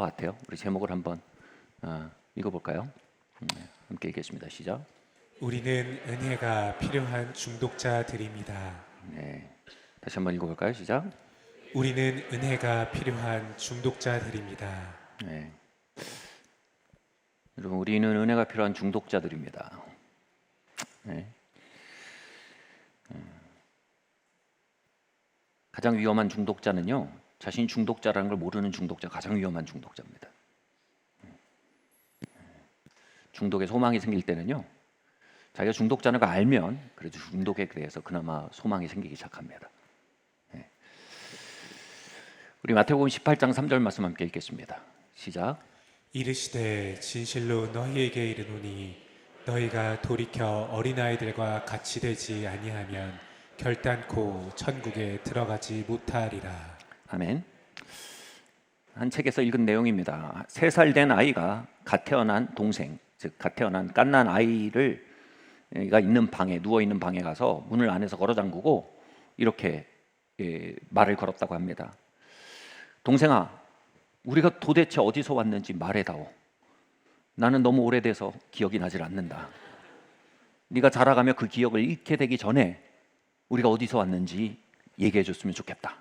같아요. 우리 제목을 한번 읽어볼까요? 함께 읽겠습니다. 시작. 우리는 은혜가 필요한 중독자들입니다. 네, 다시 한번 읽어볼까요? 시작. 우리는 은혜가 필요한 중독자들입니다. 네. 여러분, 우리는 은혜가 필요한 중독자들입니다. 네. 가장 위험한 중독자는요, 자신이 중독자라는 걸 모르는 중독자가 가장 위험한 중독자입니다. 중독에 소망이 생길 때는요, 자기가 중독자는 걸 알면 그래도 중독에 대해서 그나마 소망이 생기기 시작합니다. 네. 우리 마태복음 18장 3절 말씀 함께 읽겠습니다. 시작. 이르시되 진실로 너희에게 이르노니 너희가 돌이켜 어린아이들과 같이 되지 아니하면 결단코 천국에 들어가지 못하리라. 아멘. 한 책에서 읽은 내용입니다. 3살 된 아이가 갓 태어난 동생, 즉 갓 태어난 갓난 아이가 있는 방에, 누워 있는 방에 가서 문을 안에서 걸어 잠그고 이렇게 말을 걸었다고 합니다. 동생아, 우리가 도대체 어디서 왔는지 말해다오. 나는 너무 오래돼서 기억이 나질 않는다. 네가 자라가며 그 기억을 잃게 되기 전에 우리가 어디서 왔는지 얘기해 줬으면 좋겠다.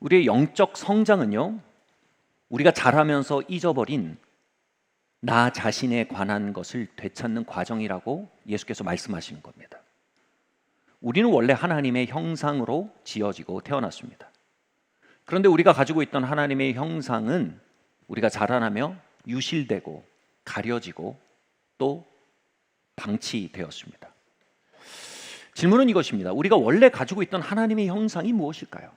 우리의 영적 성장은요, 우리가 자라면서 잊어버린 나 자신에 관한 것을 되찾는 과정이라고 예수께서 말씀하시는 겁니다. 우리는 원래 하나님의 형상으로 지어지고 태어났습니다. 그런데 우리가 가지고 있던 하나님의 형상은 우리가 자라나며 유실되고 가려지고 또 방치되었습니다. 질문은 이것입니다. 우리가 원래 가지고 있던 하나님의 형상이 무엇일까요?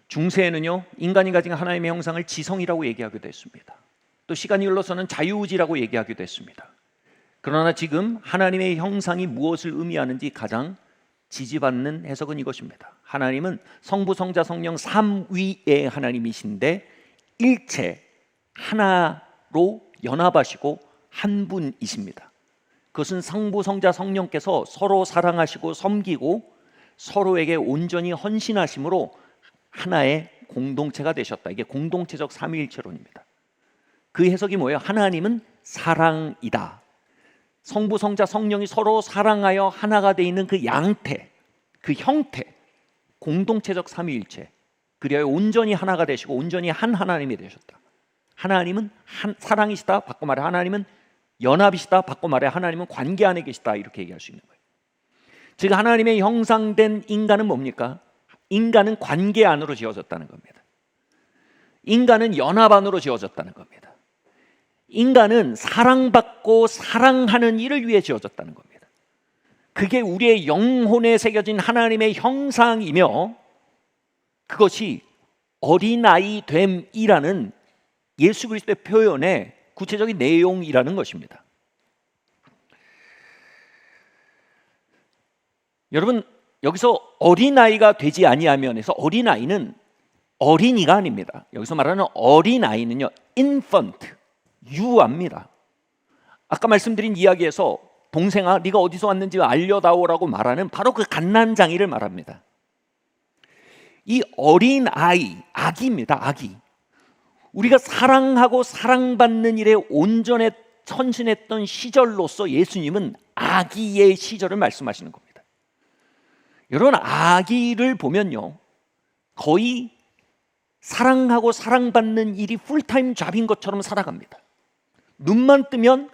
중세에는요, 인간이 가진 하나님의 형상을 지성이라고 얘기하기도 했습니다. 또 시간이 흘러서는 자유의지라고 얘기하기도 했습니다. 그러나 지금 하나님의 형상이 무엇을 의미하는지 가장 지지받는 해석은 이것입니다. 하나님은 성부, 성자, 성령 삼위의 하나님이신데 일체 하나로 연합하시고 한 분이십니다. 그것은 성부, 성자, 성령께서 서로 사랑하시고 섬기고 서로에게 온전히 헌신하심으로 하나의 공동체가 되셨다. 이게 공동체적 삼위일체론입니다. 그 해석이 뭐예요? 하나님은 사랑이다. 성부, 성자, 성령이 서로 사랑하여 하나가 되어 있는 그 양태, 그 형태, 공동체적 삼위일체. 그리하여 온전히 하나가 되시고 온전히 한 하나님이 되셨다. 하나님은 사랑이시다. 바꿔 말해 하나님은 연합이시다. 바꿔 말해 하나님은 관계 안에 계시다. 이렇게 얘기할 수 있는 거예요. 즉 하나님의 형상된 인간은 뭡니까? 인간은 관계 안으로 지어졌다는 겁니다. 인간은 연합 안으로 지어졌다는 겁니다. 인간은 사랑받고 사랑하는 일을 위해 지어졌다는 겁니다. 그게 우리의 영혼에 새겨진 하나님의 형상이며 그것이 어린아이 됨이라는 예수 그리스도의 표현의 구체적인 내용이라는 것입니다. 여러분, 여기서 어린아이가 되지 아니하면에서 어린아이는 어린이가 아닙니다. 여기서 말하는 어린아이는요, infant, 유아입니다. 아까 말씀드린 이야기에서 동생아, 네가 어디서 왔는지 알려다오라고 말하는 바로 그 갓난장이를 말합니다. 이 어린아이, 아기입니다. 아기. 우리가 사랑하고 사랑받는 일에 온전히 헌신했던 시절로서 예수님은 아기의 시절을 말씀하시는 겁니다. 여러분, 아기를 보면요, 거의 사랑하고 사랑받는 일이 풀타임 잡인 것처럼 살아갑니다. 눈만 뜨면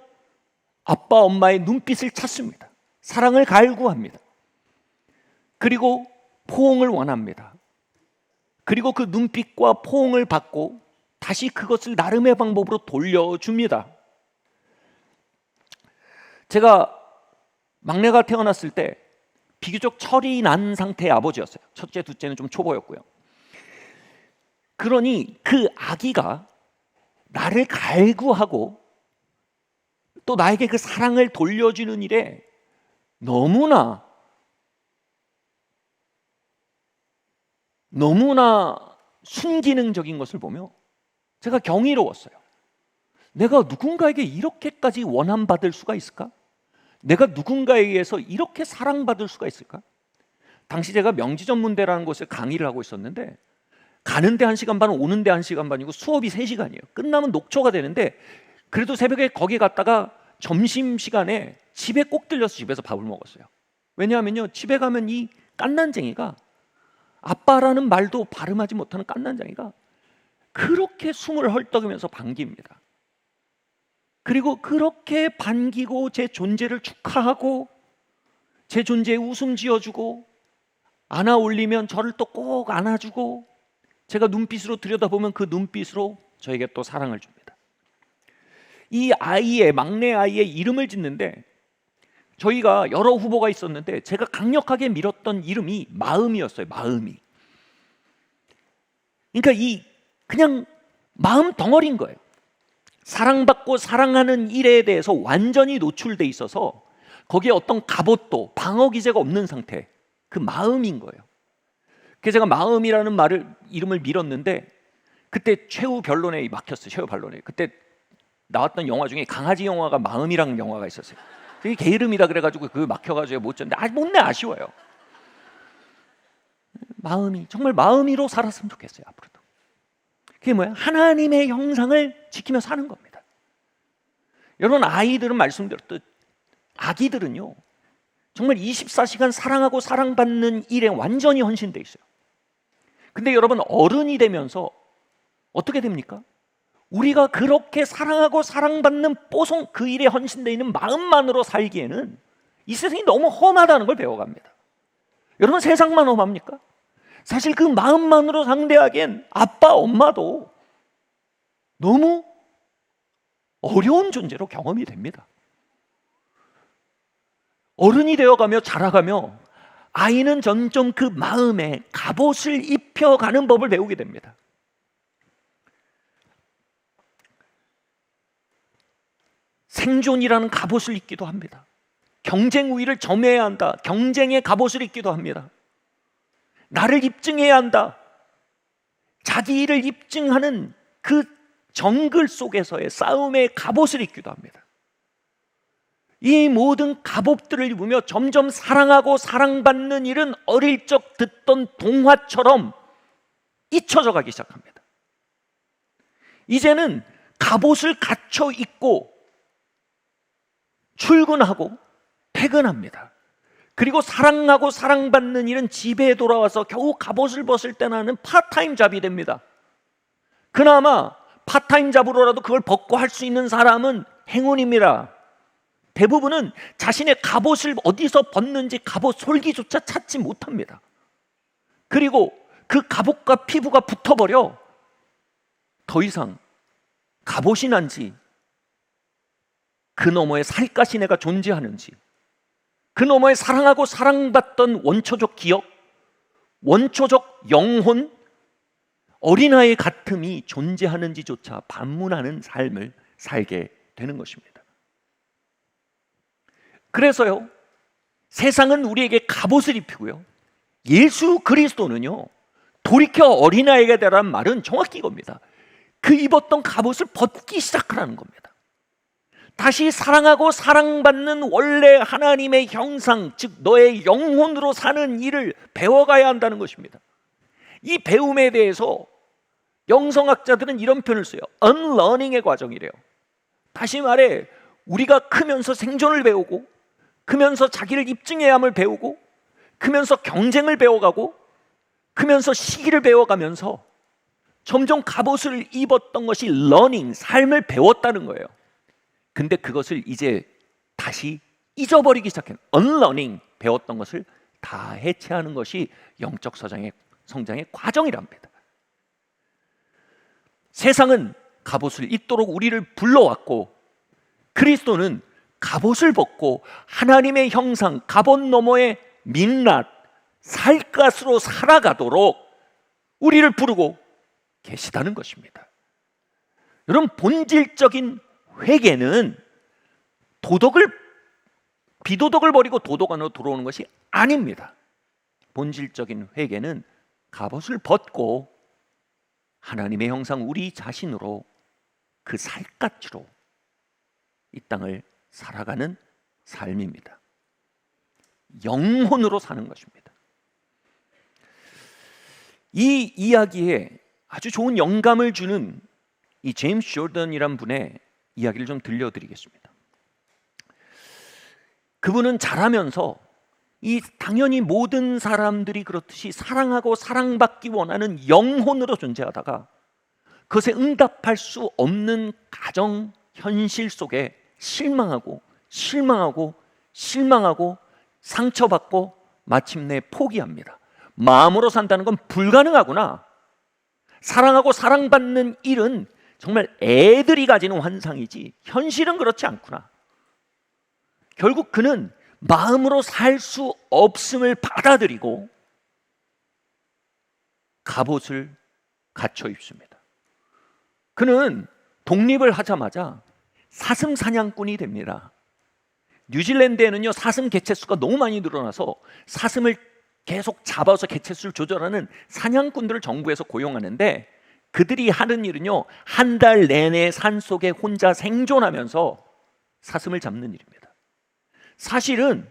아빠 엄마의 눈빛을 찾습니다. 사랑을 갈구합니다. 그리고 포옹을 원합니다. 그리고 그 눈빛과 포옹을 받고 다시 그것을 나름의 방법으로 돌려줍니다. 제가 막내가 태어났을 때 비교적 철이 난 상태의 아버지였어요. 첫째, 둘째는 좀 초보였고요. 그러니 그 아기가 나를 갈구하고 또 나에게 그 사랑을 돌려주는 일에 너무나 순기능적인 것을 보며 제가 경이로웠어요. 내가 누군가에게 이렇게까지 원함받을 수가 있을까? 내가 누군가에 의해서 이렇게 사랑받을 수가 있을까? 당시 제가 명지전문대라는 곳에 강의를 하고 있었는데 가는데 1시간 반, 오는데 1시간 반이고 수업이 3시간이에요. 끝나면 녹초가 되는데 그래도 새벽에 거기 갔다가 점심시간에 집에 꼭 들려서 집에서 밥을 먹었어요. 왜냐하면요, 집에 가면 이 깐난쟁이가, 아빠라는 말도 발음하지 못하는 깐난쟁이가 그렇게 숨을 헐떡이면서 반깁니다. 그리고 그렇게 반기고 제 존재를 축하하고 제 존재에 웃음 지어주고 안아 올리면 저를 또 꼭 안아주고 제가 눈빛으로 들여다보면 그 눈빛으로 저에게 또 사랑을 줍니다. 이 아이의, 막내 아이의 이름을 짓는데 저희가 여러 후보가 있었는데 제가 강력하게 밀었던 이름이 마음이었어요. 마음이. 그러니까 이 그냥 마음 덩어리인 거예요. 사랑받고 사랑하는 일에 대해서 완전히 노출돼 있어서 거기에 어떤 갑옷도 방어 기제가 없는 상태, 그 마음인 거예요. 그래서 제가 마음이라는 이름을 밀었는데 그때 최후 변론에 막혔어요. 최후 변론에. 그때 나왔던 영화 중에 강아지 영화가 마음이라는 영화가 있었어요. 그게 개 이름이다 그래가지고 그거 막혀가지고 못 졌는데 못내 아쉬워요. 마음이 정말 마음이로 살았으면 좋겠어요. 앞으로도. 그게 뭐야? 하나님의 형상을 지키며 사는 겁니다. 여러분, 아이들은 말씀드렸듯 아기들은요 정말 24시간 사랑하고 사랑받는 일에 완전히 헌신돼 있어요. 근데 여러분, 어른이 되면서 어떻게 됩니까? 우리가 그렇게 사랑하고 사랑받는 뽀송 그 일에 헌신되어 있는 마음만으로 살기에는 이 세상이 너무 험하다는 걸 배워갑니다. 여러분, 세상만 험합니까? 사실 그 마음만으로 상대하기엔 아빠, 엄마도 너무 어려운 존재로 경험이 됩니다. 어른이 되어가며 자라가며 아이는 점점 그 마음에 갑옷을 입혀가는 법을 배우게 됩니다. 생존이라는 갑옷을 입기도 합니다. 경쟁 우위를 점해야 한다. 경쟁의 갑옷을 입기도 합니다. 나를 입증해야 한다. 자기 일을 입증하는 그 정글 속에서의 싸움의 갑옷을 입기도 합니다. 이 모든 갑옷들을 입으며 점점 사랑하고 사랑받는 일은 어릴 적 듣던 동화처럼 잊혀져 가기 시작합니다. 이제는 갑옷을 갖춰 입고 출근하고 퇴근합니다. 그리고 사랑하고 사랑받는 일은 집에 돌아와서 겨우 갑옷을 벗을 때 나는 파타임 잡이 됩니다. 그나마 파타임 잡으로라도 그걸 벗고 할 수 있는 사람은 행운입니다. 대부분은 자신의 갑옷을 어디서 벗는지 갑옷 솔기조차 찾지 못합니다. 그리고 그 갑옷과 피부가 붙어버려 더 이상 갑옷이 난지 그 너머에 살갗이네가 존재하는지 그 너머에 사랑하고 사랑받던 원초적 기억, 원초적 영혼, 어린아이 같음이 존재하는지조차 반문하는 삶을 살게 되는 것입니다. 그래서요, 세상은 우리에게 갑옷을 입히고요, 예수 그리스도는요 돌이켜 어린아이가 되라는 말은 정확히 이겁니다. 그 입었던 갑옷을 벗기 시작하라는 겁니다. 다시 사랑하고 사랑받는 원래 하나님의 형상, 즉 너의 영혼으로 사는 일을 배워가야 한다는 것입니다. 이 배움에 대해서 영성학자들은 이런 표현을 써요. unlearning의 과정이래요. 다시 말해 우리가 크면서 생존을 배우고, 크면서 자기를 입증해야 함을 배우고, 크면서 경쟁을 배워가고, 크면서 시기를 배워가면서 점점 갑옷을 입었던 것이 learning, 삶을 배웠다는 거예요. 근데 그것을 이제 다시 잊어버리기 시작한 unlearning, 배웠던 것을 다 해체하는 것이 영적 성장의 과정이랍니다. 세상은 갑옷을 입도록 우리를 불러왔고, 그리스도는 갑옷을 벗고 하나님의 형상, 갑옷 너머의 민낯, 살갗으로 살아가도록 우리를 부르고 계시다는 것입니다. 여러분, 본질적인 회개는 비도덕을 버리고 도덕 안으로 들어오는 것이 아닙니다. 본질적인 회개는 갑옷을 벗고 하나님의 형상 우리 자신으로, 그 살갗으로 이 땅을 살아가는 삶입니다. 영혼으로 사는 것입니다. 이 이야기에 아주 좋은 영감을 주는 이 제임스 조던이란 분의 이야기를 좀 들려드리겠습니다. 그분은 자라면서 당연히 모든 사람들이 그렇듯이 사랑하고 사랑받기 원하는 영혼으로 존재하다가 그것에 응답할 수 없는 가정 현실 속에 실망하고 상처받고 마침내 포기합니다. 마음으로 산다는 건 불가능하구나. 사랑하고 사랑받는 일은 정말 애들이 가지는 환상이지 현실은 그렇지 않구나. 결국 그는 마음으로 살 수 없음을 받아들이고 갑옷을 갖춰 입습니다. 그는 독립을 하자마자 사슴 사냥꾼이 됩니다. 뉴질랜드에는요, 사슴 개체수가 너무 많이 늘어나서 사슴을 계속 잡아서 개체수를 조절하는 사냥꾼들을 정부에서 고용하는데 그들이 하는 일은요, 한 달 내내 산속에 혼자 생존하면서 사슴을 잡는 일입니다. 사실은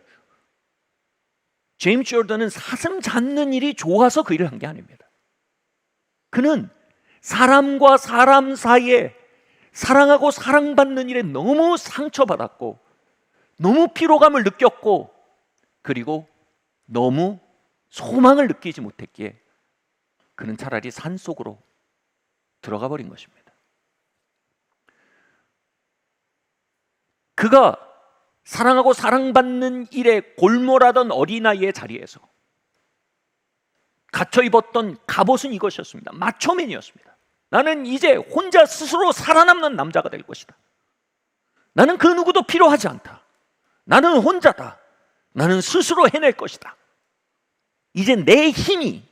제임스 조던은 사슴 잡는 일이 좋아서 그 일을 한 게 아닙니다. 그는 사람과 사람 사이에 사랑하고 사랑받는 일에 너무 상처받았고 너무 피로감을 느꼈고 그리고 너무 소망을 느끼지 못했기에 그는 차라리 산속으로 들어가 버린 것입니다. 그가 사랑하고 사랑받는 일에 골몰하던 어린아이의 자리에서 갇혀 입었던 갑옷은 이것이었습니다. 마초맨이었습니다. 나는 이제 혼자 스스로 살아남는 남자가 될 것이다. 나는 그 누구도 필요하지 않다. 나는 혼자다. 나는 스스로 해낼 것이다. 이제 내 힘이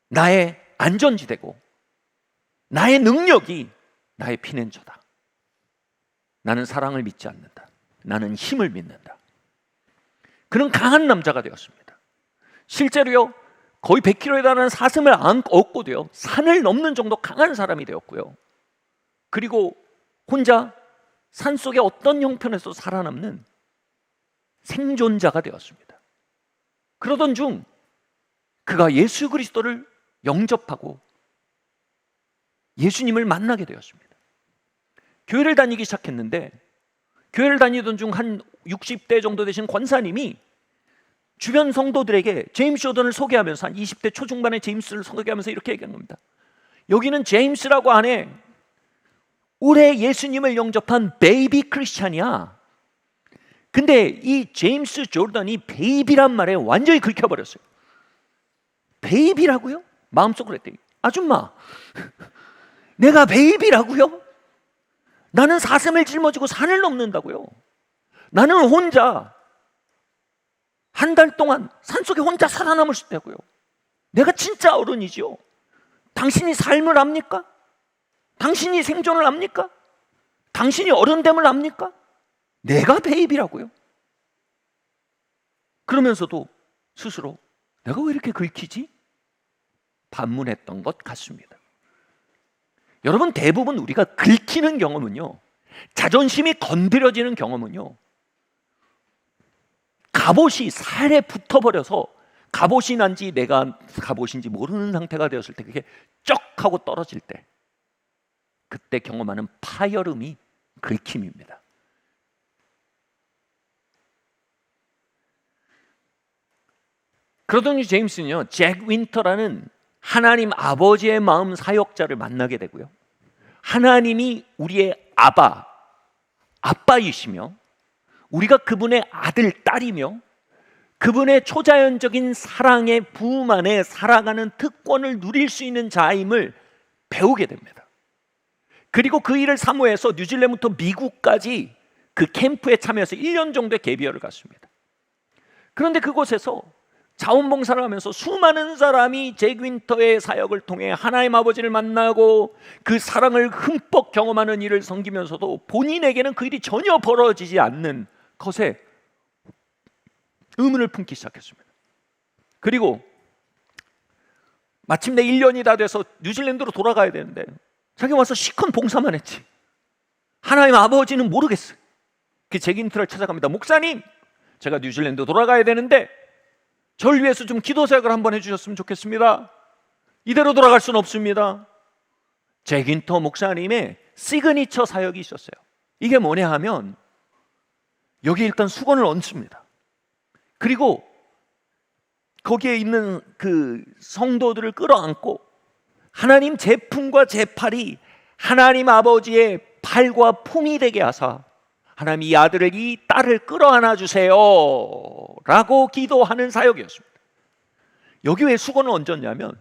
나의 안전지대고 나의 능력이 나의 피난처다. 나는 사랑을 믿지 않는다. 나는 힘을 믿는다. 그는 강한 남자가 되었습니다. 실제로요, 거의 100kg에 달하는 사슴을 얻고도요, 산을 넘는 정도 강한 사람이 되었고요. 그리고 혼자 산속의 어떤 형편에서 살아남는 생존자가 되었습니다. 그러던 중 그가 예수 그리스도를 영접하고 예수님을 만나게 되었습니다. 교회를 다니기 시작했는데 교회를 다니던 중 한 60대 정도 되신 권사님이 주변 성도들에게 제임스 조던을 소개하면서 한 20대 초중반의 제임스를 소개하면서 이렇게 얘기한 겁니다. 여기는 제임스라고 하네. 올해 예수님을 영접한 베이비 크리스찬이야. 근데 이 제임스 조던이 베이비란 말에 완전히 긁혀버렸어요. 베이비라고요? 마음속으로 했더니 아줌마, 내가 베이비라고요? 나는 사슴을 짊어지고 산을 넘는다고요. 나는 혼자 한 달 동안 산속에 혼자 살아남을 수 있다고요. 내가 진짜 어른이죠. 당신이 삶을 압니까? 당신이 생존을 압니까? 당신이 어른됨을 압니까? 내가 베이비라고요. 그러면서도 스스로 내가 왜 이렇게 긁히지? 반문했던 것 같습니다. 여러분, 대부분 우리가 긁히는 경험은요, 자존심이 건드려지는 경험은요, 갑옷이 살에 붙어버려서 갑옷이 난지 내가 갑옷인지 모르는 상태가 되었을 때 그게 쩍 하고 떨어질 때 그때 경험하는 파열음이 긁힘입니다. 그러더니 제임스는요, 잭 윈터라는 하나님 아버지의 마음 사역자를 만나게 되고요, 하나님이 우리의 아빠이시며 우리가 그분의 아들, 딸이며 그분의 초자연적인 사랑의 부음 안에 살아가는 특권을 누릴 수 있는 자임을 배우게 됩니다. 그리고 그 일을 사모해서 뉴질랜드부터 미국까지 그 캠프에 참여해서 1년 정도의 개비어를 갔습니다. 그런데 그곳에서 자원봉사를 하면서 수많은 사람이 잭 윈터의 사역을 통해 하나님 아버지를 만나고 그 사랑을 흠뻑 경험하는 일을 섬기면서도 본인에게는 그 일이 전혀 벌어지지 않는 것에 의문을 품기 시작했습니다. 그리고 마침내 1년이 다 돼서 뉴질랜드로 돌아가야 되는데 자기 와서 시컨 봉사만 했지. 하나님 아버지는 모르겠어요. 그 잭 윈터를 찾아갑니다. 목사님, 제가 뉴질랜드 돌아가야 되는데 절 위해서 좀 기도 사역을 한번 해주셨으면 좋겠습니다. 이대로 돌아갈 수는 없습니다. 제긴터 목사님의 시그니처 사역이 있었어요. 이게 뭐냐 하면 여기 일단 수건을 얹습니다. 그리고 거기에 있는 그 성도들을 끌어안고 하나님 제 품과 제 팔이 하나님 아버지의 팔과 품이 되게 하사 하나님 이 아들을 이 딸을 끌어안아 주세요 라고 기도하는 사역이었습니다. 여기 왜 수건을 얹었냐면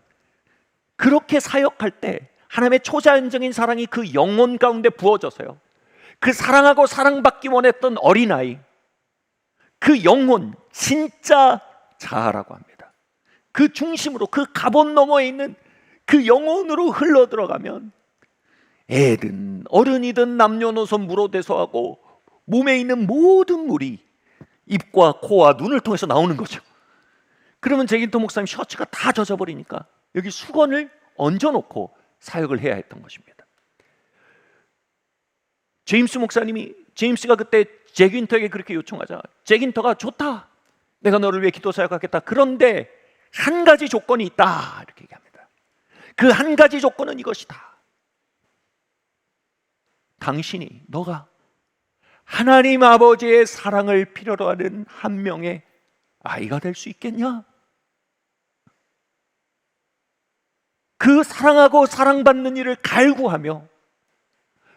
그렇게 사역할 때 하나님의 초자연적인 사랑이 그 영혼 가운데 부어져서요, 그 사랑하고 사랑받기 원했던 어린아이, 그 영혼, 진짜 자아라고 합니다. 그 중심으로, 그 갑옷 너머에 있는 그 영혼으로 흘러 들어가면 애든 어른이든 남녀노소 무로대소하고 몸에 있는 모든 물이 입과 코와 눈을 통해서 나오는 거죠. 그러면 제긴터 목사님 셔츠가 다 젖어버리니까 여기 수건을 얹어놓고 사역을 해야 했던 것입니다. 제임스 목사님이, 제임스가 그때 제긴터에게 그렇게 요청하자 제긴터가 좋다, 내가 너를 위해 기도 사역하겠다, 그런데 한 가지 조건이 있다 이렇게 얘기합니다. 그 한 가지 조건은 이것이다. 당신이, 너가 하나님 아버지의 사랑을 필요로 하는 한 명의 아이가 될 수 있겠냐? 그 사랑하고 사랑받는 일을 갈구하며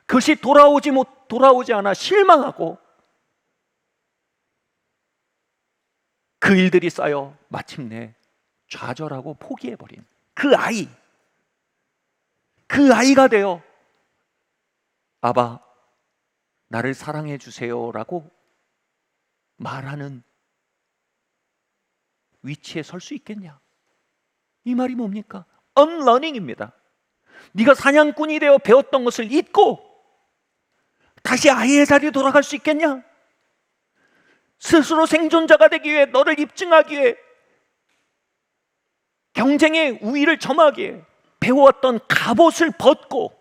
그것이 돌아오지 않아 실망하고 그 일들이 쌓여 마침내 좌절하고 포기해버린 그 아이가 되어 아바 나를 사랑해 주세요라고 말하는 위치에 설 수 있겠냐? 이 말이 뭡니까? 언러닝입니다. 네가 사냥꾼이 되어 배웠던 것을 잊고 다시 아이의 자리에 돌아갈 수 있겠냐? 스스로 생존자가 되기 위해, 너를 입증하기 위해, 경쟁의 우위를 점하기 위해 배워왔던 갑옷을 벗고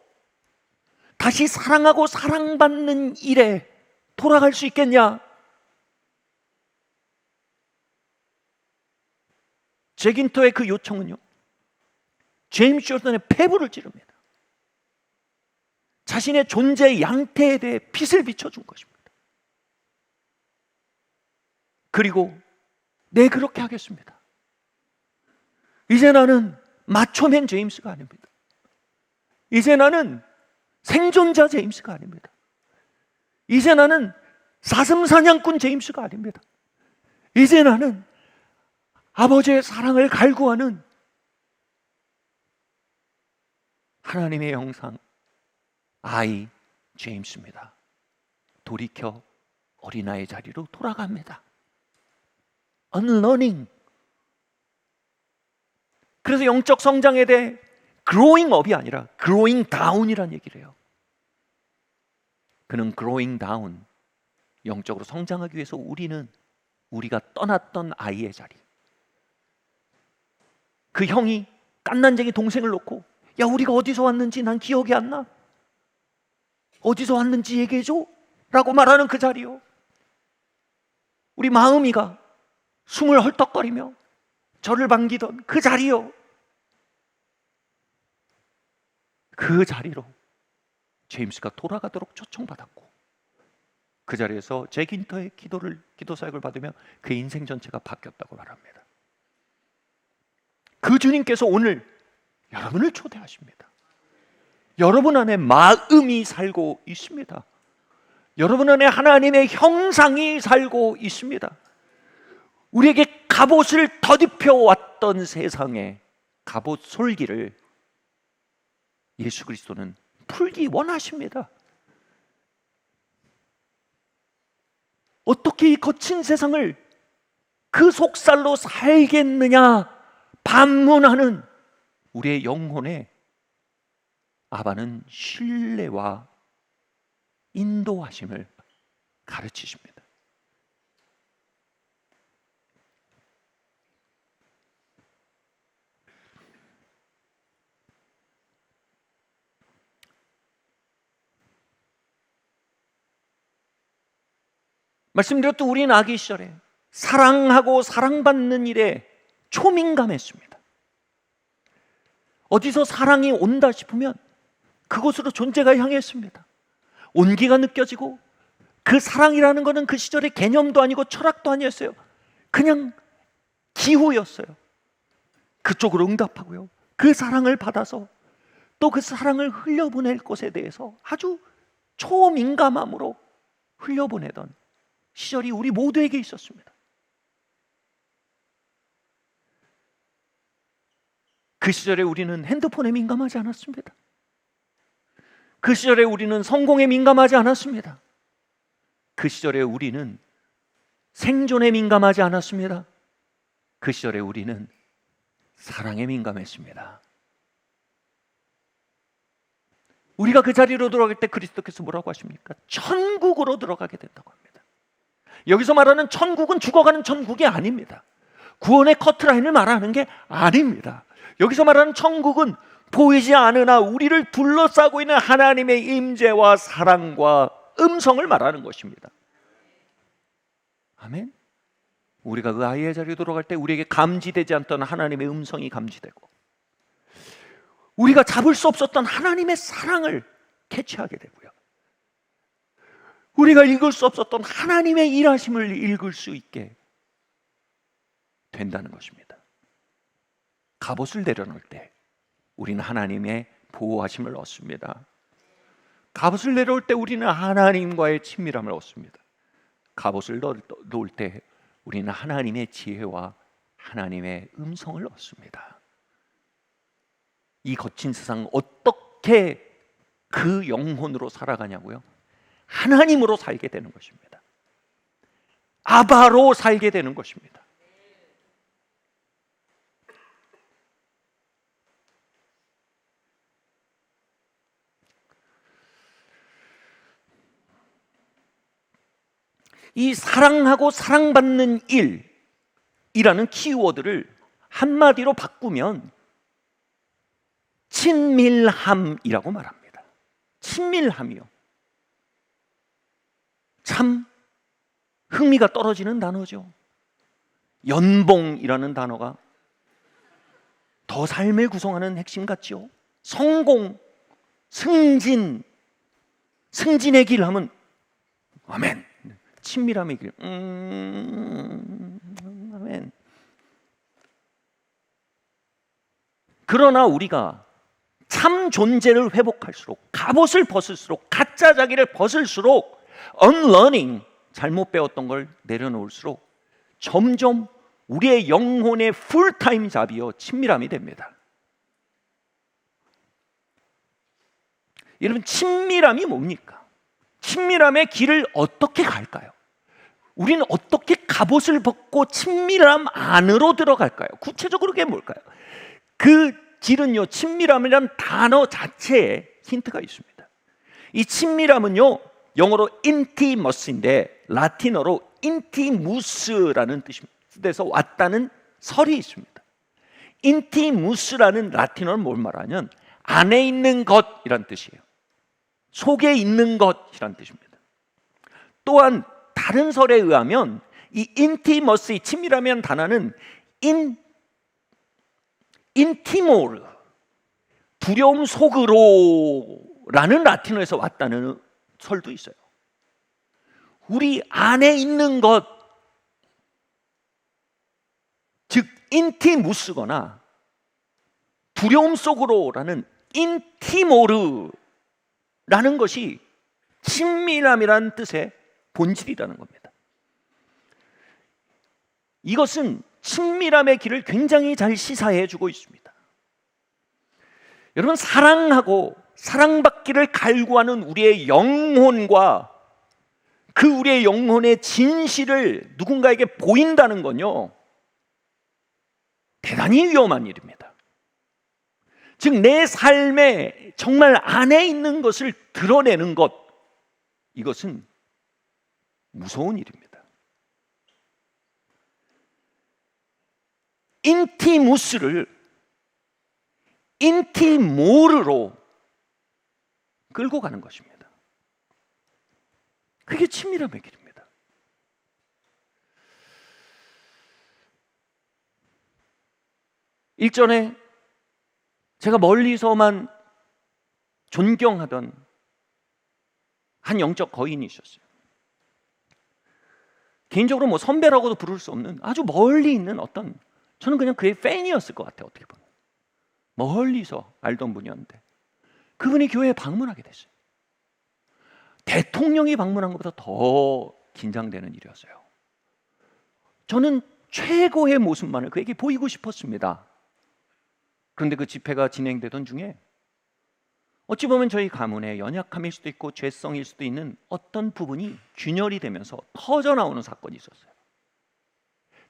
다시 사랑하고 사랑받는 일에 돌아갈 수 있겠냐? 제긴터의 그 요청은요, 제임스 조던의 폐부를 찌릅니다. 자신의 존재의 양태에 대해 빛을 비춰준 것입니다. 그리고 네, 그렇게 하겠습니다. 이제 나는 마초맨 제임스가 아닙니다. 이제 나는 생존자 제임스가 아닙니다. 이제 나는 사슴사냥꾼 제임스가 아닙니다. 이제 나는 아버지의 사랑을 갈구하는 하나님의 형상 아이 제임스입니다. 돌이켜 어린아이 자리로 돌아갑니다. Unlearning. 그래서 영적 성장에 대해 growing up이 아니라 growing down이라는 얘기를 해요. 그는 growing down, 영적으로 성장하기 위해서 우리가 떠났던 아이의 자리, 그 형이 깐난쟁이 동생을 놓고 야, 우리가 어디서 왔는지 난 기억이 안 나, 어디서 왔는지 얘기해줘 라고 말하는 그 자리요. 우리 마음이가 숨을 헐떡거리며 저를 반기던 그 자리요. 그 자리로 제임스가 돌아가도록 초청받았고, 그 자리에서 제긴터의 기도 사역을 받으며 그 인생 전체가 바뀌었다고 말합니다. 그 주님께서 오늘 여러분을 초대하십니다. 여러분 안에 마음이 살고 있습니다. 여러분 안에 하나님의 형상이 살고 있습니다. 우리에게 갑옷을 덧입혀 왔던 세상의 갑옷 솔기를 예수 그리스도는 풀기 원하십니다. 어떻게 이 거친 세상을 그 속살로 살겠느냐 반문하는 우리의 영혼에 아바는 신뢰와 인도하심을 가르치십니다. 말씀드렸듯 우리는 아기 시절에 사랑하고 사랑받는 일에 초민감했습니다. 어디서 사랑이 온다 싶으면 그곳으로 존재가 향했습니다. 온기가 느껴지고, 그 사랑이라는 것은 그 시절의 개념도 아니고 철학도 아니었어요. 그냥 기후였어요. 그쪽으로 응답하고요, 그 사랑을 받아서 또 그 사랑을 흘려보낼 것에 대해서 아주 초민감함으로 흘려보내던 시절이 우리 모두에게 있었습니다. 그 시절에 우리는 핸드폰에 민감하지 않았습니다. 그 시절에 우리는 성공에 민감하지 않았습니다. 그 시절에 우리는 생존에 민감하지 않았습니다. 그 시절에 우리는 사랑에 민감했습니다. 우리가 그 자리로 들어갈 때 그리스도께서 뭐라고 하십니까? 천국으로 들어가게 된다고 합니다. 여기서 말하는 천국은 죽어가는 천국이 아닙니다. 구원의 커트라인을 말하는 게 아닙니다. 여기서 말하는 천국은 보이지 않으나 우리를 둘러싸고 있는 하나님의 임재와 사랑과 음성을 말하는 것입니다. 아멘. 우리가 그 아이의 자리로 돌아갈 때 우리에게 감지되지 않던 하나님의 음성이 감지되고, 우리가 잡을 수 없었던 하나님의 사랑을 캐치하게 되고요, 우리가 읽을 수 없었던 하나님의 일하심을 읽을 수 있게 된다는 것입니다. 갑옷을 내려놓을 때 우리는 하나님의 보호하심을 얻습니다. 갑옷을 내려올 때 우리는 하나님과의 친밀함을 얻습니다. 갑옷을 놓을 때 우리는 하나님의 지혜와 하나님의 음성을 얻습니다. 이 거친 세상 어떻게 그 영혼으로 살아가냐고요? 하나님으로 살게 되는 것입니다. 아바로 살게 되는 것입니다. 이 사랑하고 사랑받는 일이라는 키워드를 한마디로 바꾸면 친밀함이라고 말합니다. 친밀함이요. 참 흥미가 떨어지는 단어죠. 연봉이라는 단어가 더 삶을 구성하는 핵심 같죠. 성공, 승진, 승진의 길 하면 아멘. 친밀함의 길, 아멘. 그러나 우리가 참 존재를 회복할수록, 갑옷을 벗을수록, 가짜 자기를 벗을수록, unlearning, 잘못 배웠던 걸 내려놓을수록 점점 우리의 영혼의 풀타임 잡이요, 친밀함이 됩니다. 여러분, 친밀함이 뭡니까? 친밀함의 길을 어떻게 갈까요? 우리는 어떻게 갑옷을 벗고 친밀함 안으로 들어갈까요? 구체적으로 그게 뭘까요? 그 길은요, 친밀함이라는 단어 자체에 힌트가 있습니다. 이 친밀함은요, 영어로 intimacy인데 라틴어로 intimus라는 뜻에서 왔다는 설이 있습니다. intimus라는 라틴어는 뭘 말하냐면 안에 있는 것이란 뜻이에요. 속에 있는 것이란 뜻입니다. 또한 다른 설에 의하면 이 intimacy, 친밀함이라는 단어는 intimore, 두려움 속으로라는 라틴어에서 왔다는 설도 있어요. 우리 안에 있는 것, 즉 intimus거나 두려움 속으로라는 intimore라는 것이 친밀함이라는 뜻의 본질이라는 겁니다. 이것은 친밀함의 길을 굉장히 잘 시사해 주고 있습니다. 여러분, 사랑하고 사랑받기를 갈구하는 우리의 영혼과 그 우리의 영혼의 진실을 누군가에게 보인다는 건요, 대단히 위험한 일입니다. 즉, 내 삶에 정말 안에 있는 것을 드러내는 것, 이것은 무서운 일입니다. 인티무스를 인티모르로 끌고 가는 것입니다. 그게 친밀함의 길입니다. 일전에 제가 멀리서만 존경하던 한 영적 거인이셨어요. 개인적으로 뭐 선배라고도 부를 수 없는 아주 멀리 있는 어떤, 저는 그냥 그의 팬이었을 것 같아요. 어떻게 보면 멀리서 알던 분이었는데 그분이 교회에 방문하게 됐어요. 대통령이 방문한 것보다 더 긴장되는 일이었어요. 저는 최고의 모습만을 그에게 보이고 싶었습니다. 그런데 그 집회가 진행되던 중에 어찌 보면 저희 가문의 연약함일 수도 있고 죄성일 수도 있는 어떤 부분이 균열이 되면서 터져나오는 사건이 있었어요.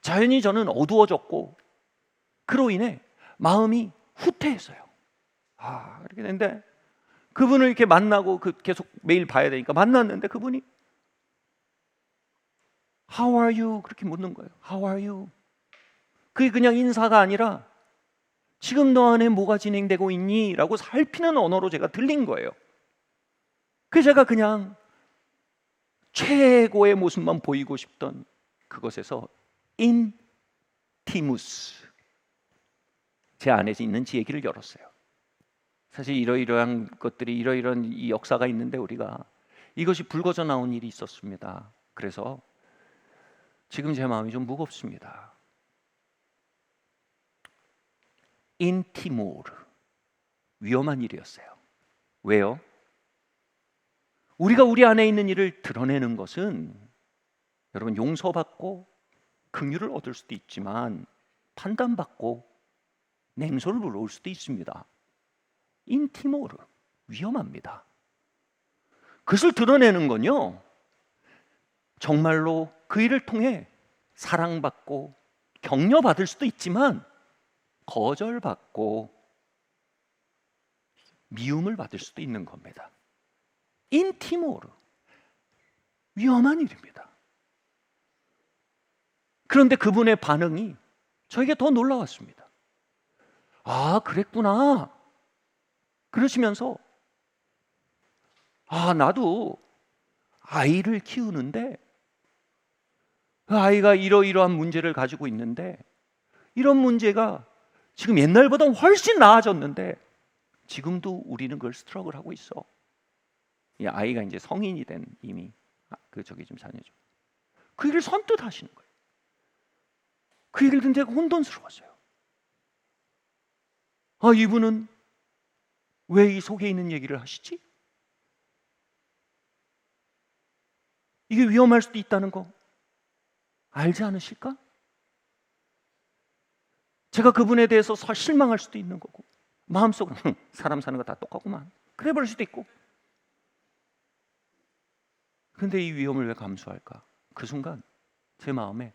자연히 저는 어두워졌고 그로 인해 마음이 후퇴했어요. 이렇게 됐는데 그분을 이렇게 만나고 계속 매일 봐야 되니까 만났는데 그분이 How are you? 그렇게 묻는 거예요. How are you? 그게 그냥 인사가 아니라 지금 너 안에 뭐가 진행되고 있니? 라고 살피는 언어로 제가 들린 거예요. 그래서 제가 그냥 최고의 모습만 보이고 싶던 그것에서 인티무스, 제 안에 있는 얘기를 열었어요. 사실 이러이러한 것들이 이러이러한 이 역사가 있는데 우리가 이것이 불거져 나온 일이 있었습니다. 그래서 지금 제 마음이 좀 무겁습니다. 인티모르, 위험한 일이었어요. 왜요? 우리가 우리 안에 있는 일을 드러내는 것은 여러분 용서받고 긍휼을 얻을 수도 있지만 판단받고 냉소를 불러올 수도 있습니다. 인티모르, 위험합니다. 그것을 드러내는 건요, 정말로 그 일을 통해 사랑받고 격려받을 수도 있지만 거절받고 미움을 받을 수도 있는 겁니다. 인티모르, 위험한 일입니다. 그런데 그분의 반응이 저에게 더 놀라웠습니다. 그랬구나. 그러시면서 나도 아이를 키우는데 그 아이가 이러이러한 문제를 가지고 있는데 이런 문제가 지금 옛날보다 훨씬 나아졌는데 지금도 우리는 그걸 스트러글하고 있어. 이 아이가 이제 성인이 된 이미 좀 자녀죠. 그 일을 선뜻 하시는 거예요. 그 얘기를 듣는데 혼돈스러웠어요. 이분은 왜 이 속에 있는 얘기를 하시지? 이게 위험할 수도 있다는 거 알지 않으실까? 제가 그분에 대해서 실망할 수도 있는 거고 마음속으로 사람 사는 거 다 똑같구만 그래 버릴 수도 있고. 그런데 이 위험을 왜 감수할까? 그 순간 제 마음에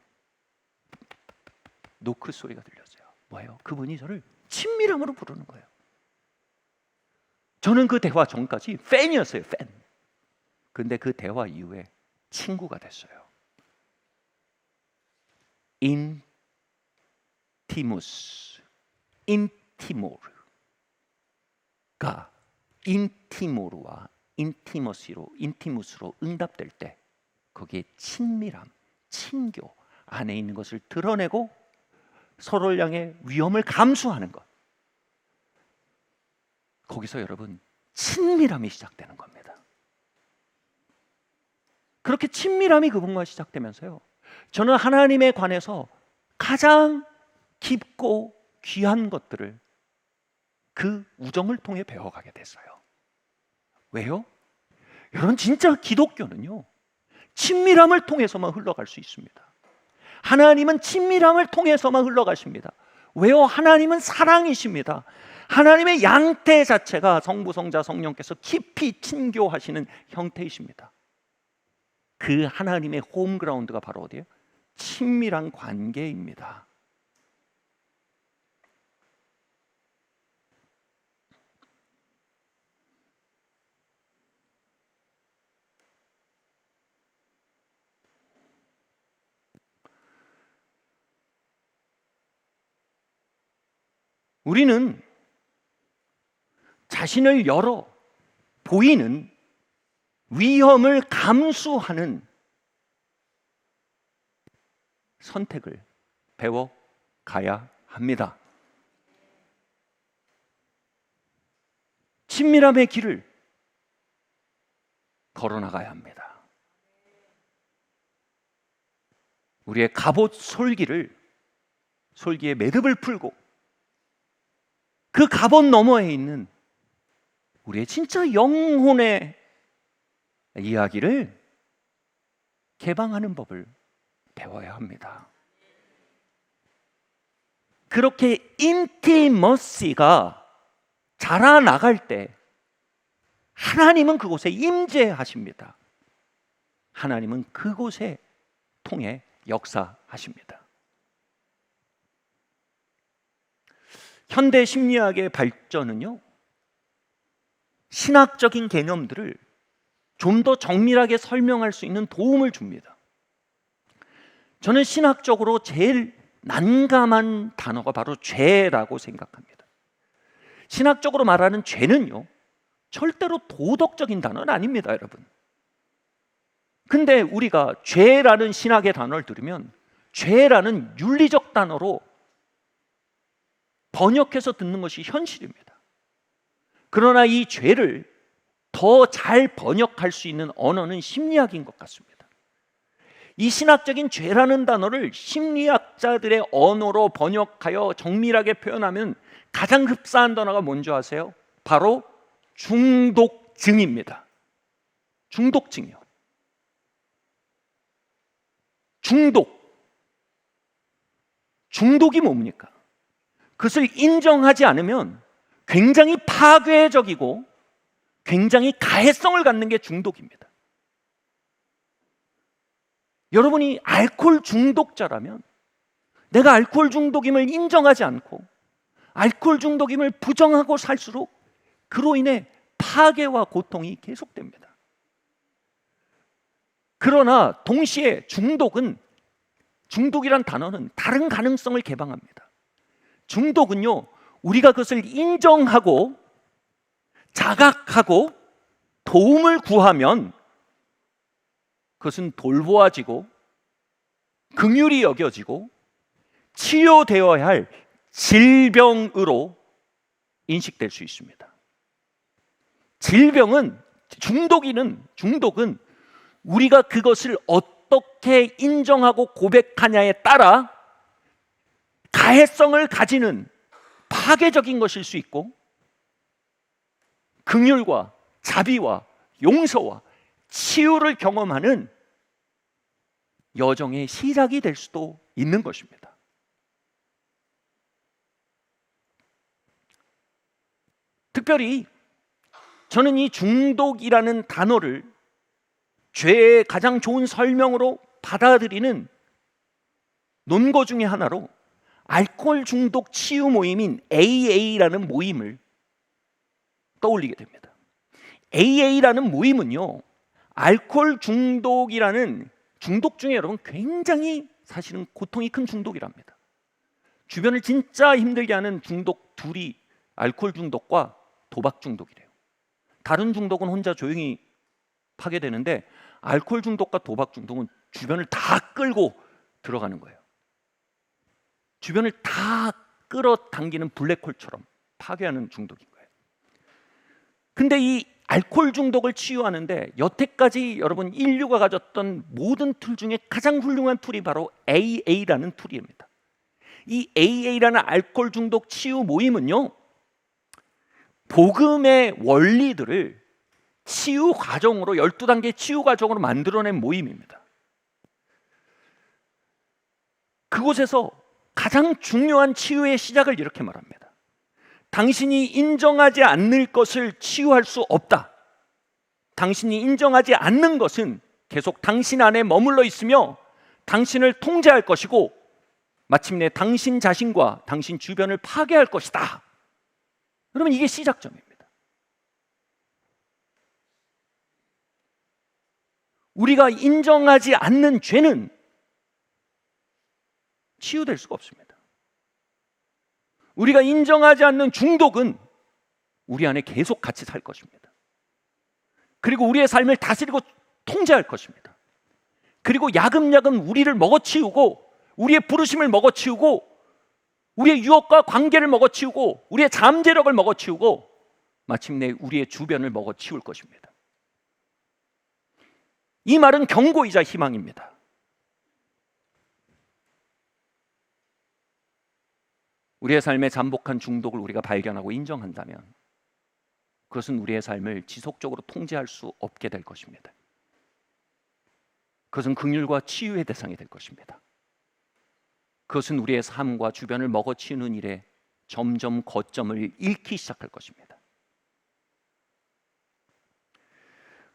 노크 소리가 들렸어요. 뭐예요? 그분이 저를 친밀함으로 부르는 거예요. 저는 그 대화 전까지 팬이었어요. 팬. 근데 그 대화 이후에 친구가 됐어요. 인티무스, 인티모르가 인티모르와 인티무스로 응답될 때 거기에 친밀함, 친교 안에 있는 것을 드러내고 서로를 향해 위험을 감수하는 것, 거기서 여러분 친밀함이 시작되는 겁니다. 그렇게 친밀함이 그분과 시작되면서요, 저는 하나님에 관해서 가장 깊고 귀한 것들을 그 우정을 통해 배워가게 됐어요. 왜요? 여러분 진짜 기독교는요 친밀함을 통해서만 흘러갈 수 있습니다. 하나님은 친밀함을 통해서만 흘러가십니다. 왜요? 하나님은 사랑이십니다. 하나님의 양태 자체가 성부, 성자, 성령께서 깊이 친교하시는 형태이십니다. 그 하나님의 홈그라운드가 바로 어디예요? 친밀한 관계입니다. 우리는 자신을 열어 보이는 위험을 감수하는 선택을 배워가야 합니다. 친밀함의 길을 걸어나가야 합니다. 우리의 갑옷 솔기에 매듭을 풀고 그 갑옷 너머에 있는 우리의 진짜 영혼의 이야기를 개방하는 법을 배워야 합니다. 그렇게 인티머시가 자라나갈 때 하나님은 그곳에 임재하십니다. 하나님은 그곳에 통해 역사하십니다. 현대 심리학의 발전은요, 신학적인 개념들을 좀 더 정밀하게 설명할 수 있는 도움을 줍니다. 저는 신학적으로 제일 난감한 단어가 바로 죄라고 생각합니다. 신학적으로 말하는 죄는요, 절대로 도덕적인 단어는 아닙니다, 여러분. 근데 우리가 죄라는 신학의 단어를 들으면 죄라는 윤리적 단어로 번역해서 듣는 것이 현실입니다. 그러나 이 죄를 더 잘 번역할 수 있는 언어는 심리학인 것 같습니다. 이 신학적인 죄라는 단어를 심리학자들의 언어로 번역하여 정밀하게 표현하면 가장 흡사한 단어가 뭔지 아세요? 바로 중독증입니다. 중독증이요. 중독이 뭡니까? 그것을 인정하지 않으면 굉장히 파괴적이고 굉장히 가해성을 갖는 게 중독입니다. 여러분이 알코올 중독자라면 내가 알코올 중독임을 인정하지 않고 알코올 중독임을 부정하고 살수록 그로 인해 파괴와 고통이 계속됩니다. 그러나 동시에 중독이란 단어는 다른 가능성을 개방합니다. 중독은요, 우리가 그것을 인정하고 자각하고 도움을 구하면 그것은 돌보아지고 긍휼히 여겨지고 치료되어야 할 질병으로 인식될 수 있습니다. 중독은 우리가 그것을 어떻게 인정하고 고백하냐에 따라 가해성을 가지는 파괴적인 것일 수 있고 긍휼과 자비와 용서와 치유를 경험하는 여정의 시작이 될 수도 있는 것입니다. 특별히 저는 이 중독이라는 단어를 죄의 가장 좋은 설명으로 받아들이는 논거 중에 하나로 알코올 중독 치유 모임인 AA라는 모임을 떠올리게 됩니다. AA라는 모임은요, 알코올 중독이라는 중독 중에 여러분 굉장히 사실은 고통이 큰 중독이랍니다. 주변을 진짜 힘들게 하는 중독 둘이 알코올 중독과 도박 중독이래요. 다른 중독은 혼자 조용히 파괴되는데 알코올 중독과 도박 중독은 주변을 다 끌고 들어가는 거예요. 주변을 다 끌어당기는 블랙홀처럼 파괴하는 중독인 거예요. 근데 이 알코올 중독을 치유하는데 여태까지 여러분 인류가 가졌던 모든 툴 중에 가장 훌륭한 툴이 바로 AA라는 툴입니다. 이 AA라는 알코올 중독 치유 모임은요, 복음의 원리들을 치유 과정으로 12단계 치유 과정으로 만들어낸 모임입니다. 그곳에서 가장 중요한 치유의 시작을 이렇게 말합니다. 당신이 인정하지 않을 것을 치유할 수 없다. 당신이 인정하지 않는 것은 계속 당신 안에 머물러 있으며 당신을 통제할 것이고 마침내 당신 자신과 당신 주변을 파괴할 것이다. 여러분, 이게 시작점입니다. 우리가 인정하지 않는 죄는 치유될 수가 없습니다. 우리가 인정하지 않는 중독은 우리 안에 계속 같이 살 것입니다. 그리고 우리의 삶을 다스리고 통제할 것입니다. 그리고 야금야금 우리를 먹어치우고 우리의 부르심을 먹어치우고 우리의 유혹과 관계를 먹어치우고 우리의 잠재력을 먹어치우고 마침내 우리의 주변을 먹어치울 것입니다. 이 말은 경고이자 희망입니다. 우리의 삶에 잠복한 중독을 우리가 발견하고 인정한다면 그것은 우리의 삶을 지속적으로 통제할 수 없게 될 것입니다. 그것은 긍휼과 치유의 대상이 될 것입니다. 그것은 우리의 삶과 주변을 먹어치우는 일에 점점 거점을 잃기 시작할 것입니다.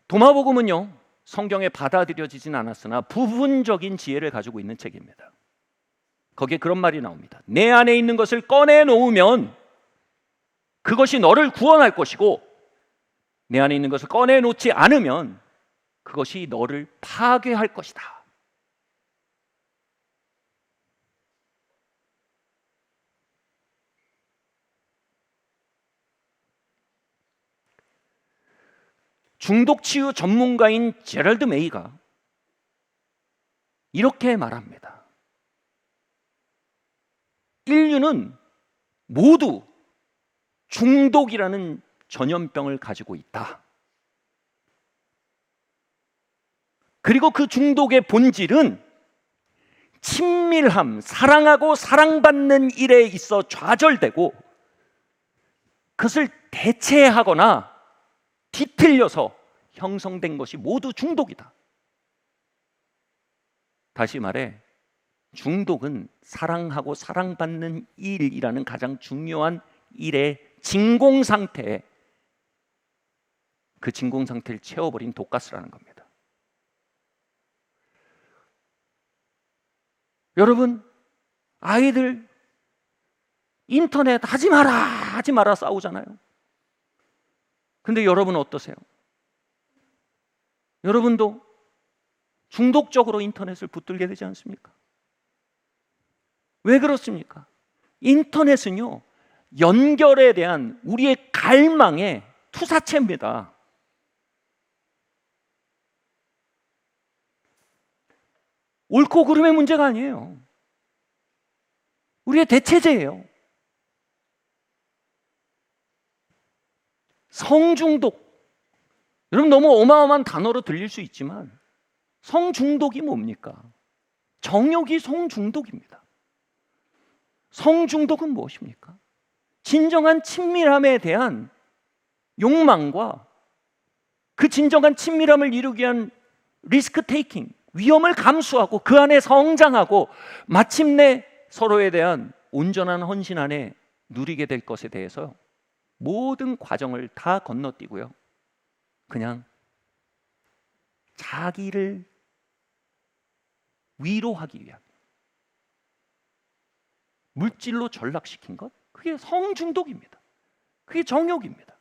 도마복음은요, 성경에 받아들여지진 않았으나 부분적인 지혜를 가지고 있는 책입니다. 거기에 그런 말이 나옵니다. 내 안에 있는 것을 꺼내놓으면 그것이 너를 구원할 것이고, 내 안에 있는 것을 꺼내놓지 않으면 그것이 너를 파괴할 것이다. 중독 치유 전문가인 제럴드 메이가 이렇게 말합니다. 인류는 모두 중독이라는 전염병을 가지고 있다. 그리고 그 중독의 본질은 친밀함, 사랑하고 사랑받는 일에 있어 좌절되고 그것을 대체하거나 뒤틀려서 형성된 것이 모두 중독이다. 다시 말해, 중독은 사랑하고 사랑받는 일이라는 가장 중요한 일의 진공 상태에 그 진공 상태를 채워버린 독가스라는 겁니다. 여러분, 아이들 인터넷 하지 마라 싸우잖아요. 근데 여러분은 어떠세요? 여러분도 중독적으로 인터넷을 붙들게 되지 않습니까? 왜 그렇습니까? 인터넷은요, 연결에 대한 우리의 갈망의 투사체입니다. 옳고 그름의 문제가 아니에요. 우리의 대체제예요. 성중독. 여러분, 너무 어마어마한 단어로 들릴 수 있지만 성중독이 뭡니까? 정욕이 성중독입니다. 성중독은 무엇입니까? 진정한 친밀함에 대한 욕망과 그 진정한 친밀함을 이루기 위한 리스크 테이킹, 위험을 감수하고 그 안에 성장하고 마침내 서로에 대한 온전한 헌신 안에 누리게 될 것에 대해서 모든 과정을 다 건너뛰고요, 그냥 자기를 위로하기 위한 물질로 전락시킨 것, 그게 성중독입니다. 그게 정욕입니다.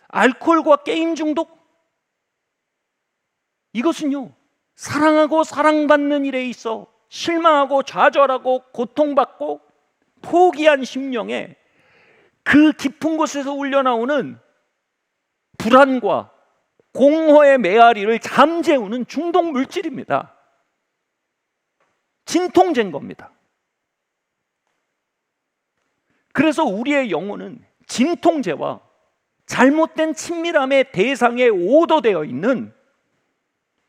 알코올과 게임 중독, 이것은요, 사랑하고 사랑받는 일에 있어 실망하고 좌절하고 고통받고 포기한 심령에 그 깊은 곳에서 울려나오는 불안과 공허의 메아리를 잠재우는 중독 물질입니다. 진통제인 겁니다. 그래서 우리의 영혼은 진통제와 잘못된 친밀함의 대상에 오도되어 있는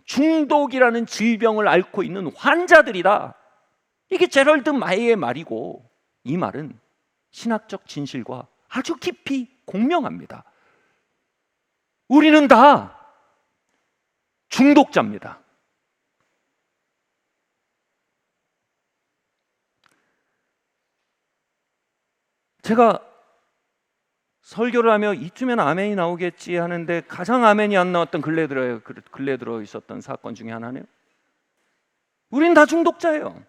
중독이라는 질병을 앓고 있는 환자들이다. 이게 제럴드 마이의 말이고, 이 말은 신학적 진실과 아주 깊이 공명합니다. 우리는 다 중독자입니다. 제가 설교를 하며 이쯤엔 아멘이 나오겠지 하는데 가장 아멘이 안 나왔던 근래 들어 있었던 사건 중에 하나네요. 우린 다 중독자예요.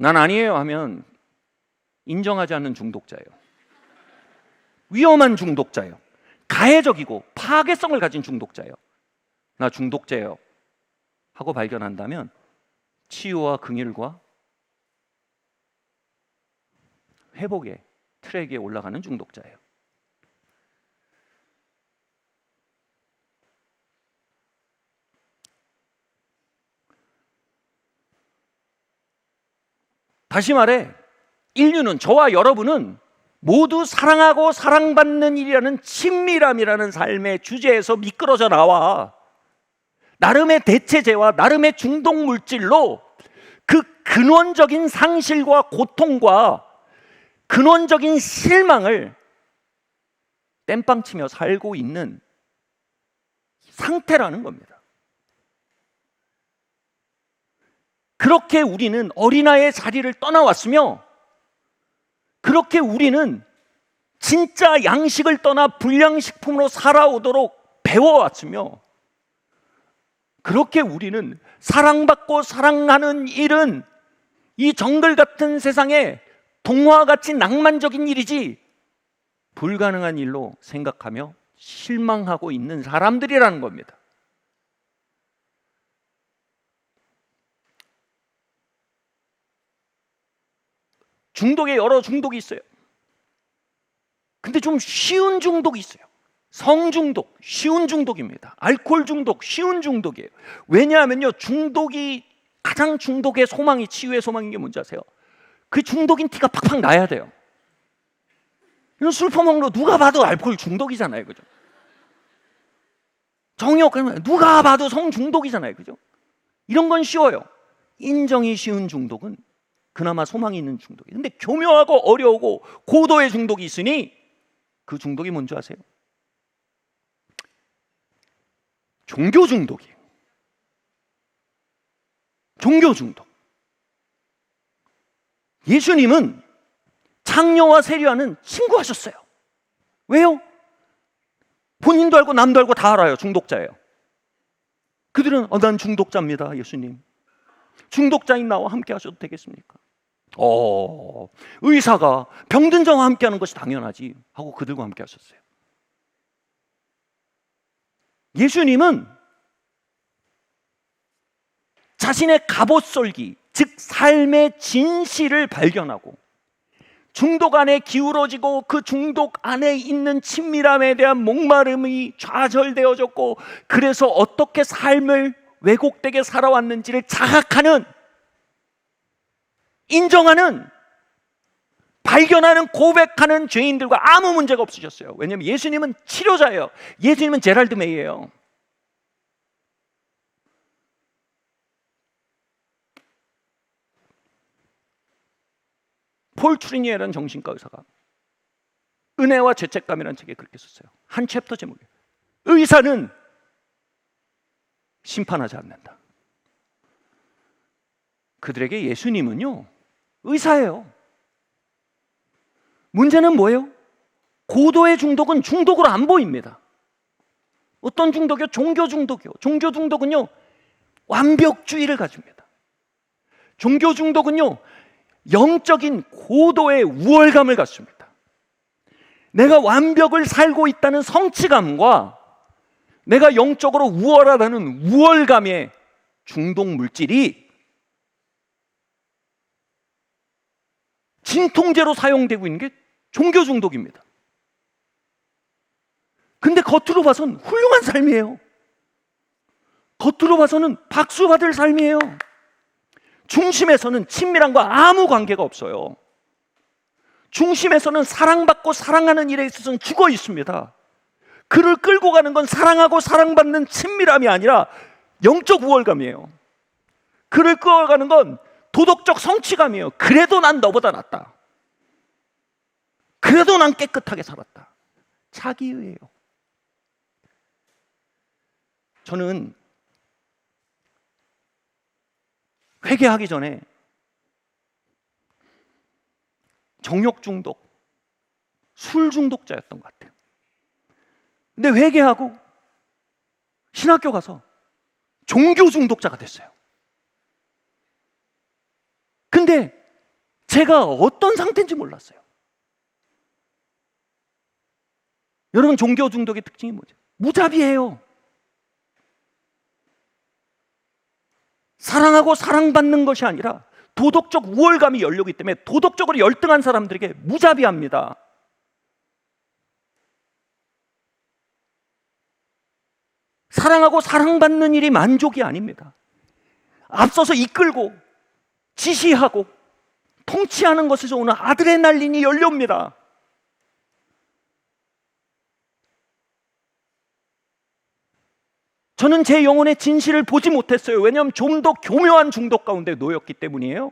난 아니에요 하면 인정하지 않는 중독자예요. 위험한 중독자예요. 가해적이고 파괴성을 가진 중독자예요. 나 중독자예요 하고 발견한다면 치유와 긍휼과 회복의 트랙에 올라가는 중독자예요. 다시 말해 인류는, 저와 여러분은 모두 사랑하고 사랑받는 일이라는 친밀함이라는 삶의 주제에서 미끄러져 나와 나름의 대체제와 나름의 중독물질로 그 근원적인 상실과 고통과 근원적인 실망을 땜빵치며 살고 있는 상태라는 겁니다. 그렇게 우리는 어린아이의 자리를 떠나왔으며, 그렇게 우리는 진짜 양식을 떠나 불량식품으로 살아오도록 배워왔으며, 그렇게 우리는 사랑받고 사랑하는 일은 이 정글 같은 세상에 동화같이 낭만적인 일이지 불가능한 일로 생각하며 실망하고 있는 사람들이라는 겁니다. 중독에 여러 중독이 있어요. 근데 좀 쉬운 중독이 있어요. 성중독, 쉬운 중독입니다. 알코올 중독, 쉬운 중독이에요. 왜냐하면요, 중독이, 가장 중독의 소망이, 치유의 소망인 게 뭔지 아세요? 그 중독인 티가 팍팍 나야 돼요. 이런 술 퍼먹는 거 누가 봐도 알코올 중독이잖아요, 그죠? 정욕, 누가 봐도 성중독이잖아요, 그죠? 이런 건 쉬워요. 인정이 쉬운 중독은 그나마 소망이 있는 중독이에요. 근데 교묘하고 어려우고 고도의 중독이 있으니, 그 중독이 뭔지 아세요? 종교 중독이에요. 종교 중독. 예수님은 창녀와 세리와는 친구하셨어요. 왜요? 본인도 알고 남도 알고 다 알아요. 중독자예요. 그들은 난 중독자입니다, 예수님. 중독자인 나와 함께 하셔도 되겠습니까? 의사가 병든 자와 함께 하는 것이 당연하지 하고 그들과 함께 하셨어요. 예수님은 자신의 갑옷설기, 즉 삶의 진실을 발견하고 중독 안에 기울어지고 그 중독 안에 있는 친밀함에 대한 목마름이 좌절되어졌고, 그래서 어떻게 삶을 왜곡되게 살아왔는지를 자각하는, 인정하는, 발견하는, 고백하는 죄인들과 아무 문제가 없으셨어요. 왜냐하면 예수님은 치료자예요. 예수님은 제랄드 메이예요. 폴 추리니에라는 정신과 의사가 은혜와 죄책감이라는 책에 그렇게 썼어요. 한 챕터 제목이에요. 의사는 심판하지 않는다. 그들에게 예수님은요, 의사예요. 문제는 뭐예요? 고도의 중독은 중독으로 안 보입니다. 어떤 중독이요? 종교 중독이요. 종교 중독은요, 완벽주의를 가집니다. 종교 중독은요, 영적인 고도의 우월감을 갖습니다. 내가 완벽을 살고 있다는 성취감과 내가 영적으로 우월하다는 우월감의 중독 물질이 진통제로 사용되고 있는 게 종교 중독입니다. 근데 겉으로 봐선 훌륭한 삶이에요. 겉으로 봐서는 박수 받을 삶이에요. 중심에서는 친밀함과 아무 관계가 없어요. 중심에서는 사랑받고 사랑하는 일에 있어서는 죽어 있습니다. 그를 끌고 가는 건 사랑하고 사랑받는 친밀함이 아니라 영적 우월감이에요. 그를 끌어가는 건 도덕적 성취감이에요. 그래도 난 너보다 낫다. 그래도 난 깨끗하게 살았다. 자기의예요. 저는 회개하기 전에 정욕 중독, 술 중독자였던 것 같아요. 근데 회개하고 신학교 가서 종교 중독자가 됐어요. 근데 제가 어떤 상태인지 몰랐어요. 여러분, 종교 중독의 특징이 뭐죠? 무자비해요. 사랑하고 사랑받는 것이 아니라 도덕적 우월감이 열리기 때문에 도덕적으로 열등한 사람들에게 무자비합니다. 사랑하고 사랑받는 일이 만족이 아닙니다. 앞서서 이끌고 지시하고 통치하는 것에서 오는 아드레날린이 열려옵니다. 저는 제 영혼의 진실을 보지 못했어요. 왜냐하면 좀 더 교묘한 중독 가운데 놓였기 때문이에요.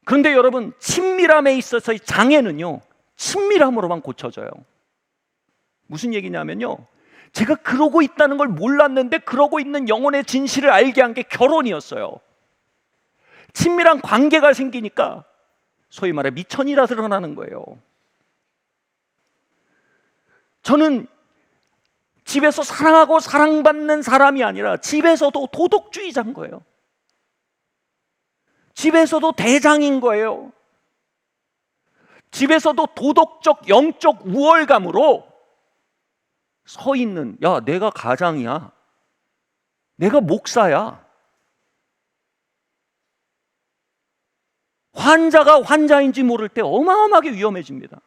그런데 여러분, 친밀함에 있어서의 장애는요, 친밀함으로만 고쳐져요. 무슨 얘기냐면요, 제가 그러고 있다는 걸 몰랐는데 그러고 있는 영혼의 진실을 알게 한 게 결혼이었어요. 친밀한 관계가 생기니까 소위 말해 미천이라 드러나는 거예요. 저는 집에서 사랑하고 사랑받는 사람이 아니라 집에서도 도덕주의자인 거예요. 집에서도 대장인 거예요. 집에서도 도덕적, 영적 우월감으로 서 있는, 야, 내가 가장이야. 내가 목사야. 환자가 환자인지 모를 때 어마어마하게 위험해집니다.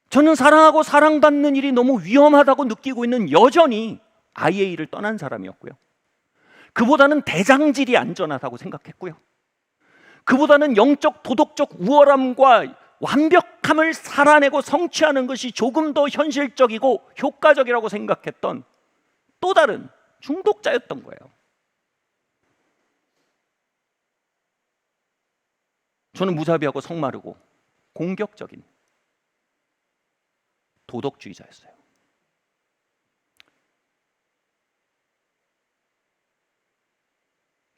저는 사랑하고 사랑받는 일이 너무 위험하다고 느끼고 있는 여전히 IA를 떠난 사람이었고요. 그보다는 대장질이 안전하다고 생각했고요. 그보다는 영적 도덕적 우월함과 완벽함을 살아내고 성취하는 것이 조금 더 현실적이고 효과적이라고 생각했던 또 다른 중독자였던 거예요. 저는 무자비하고 성마르고 공격적인 도덕주의자였어요.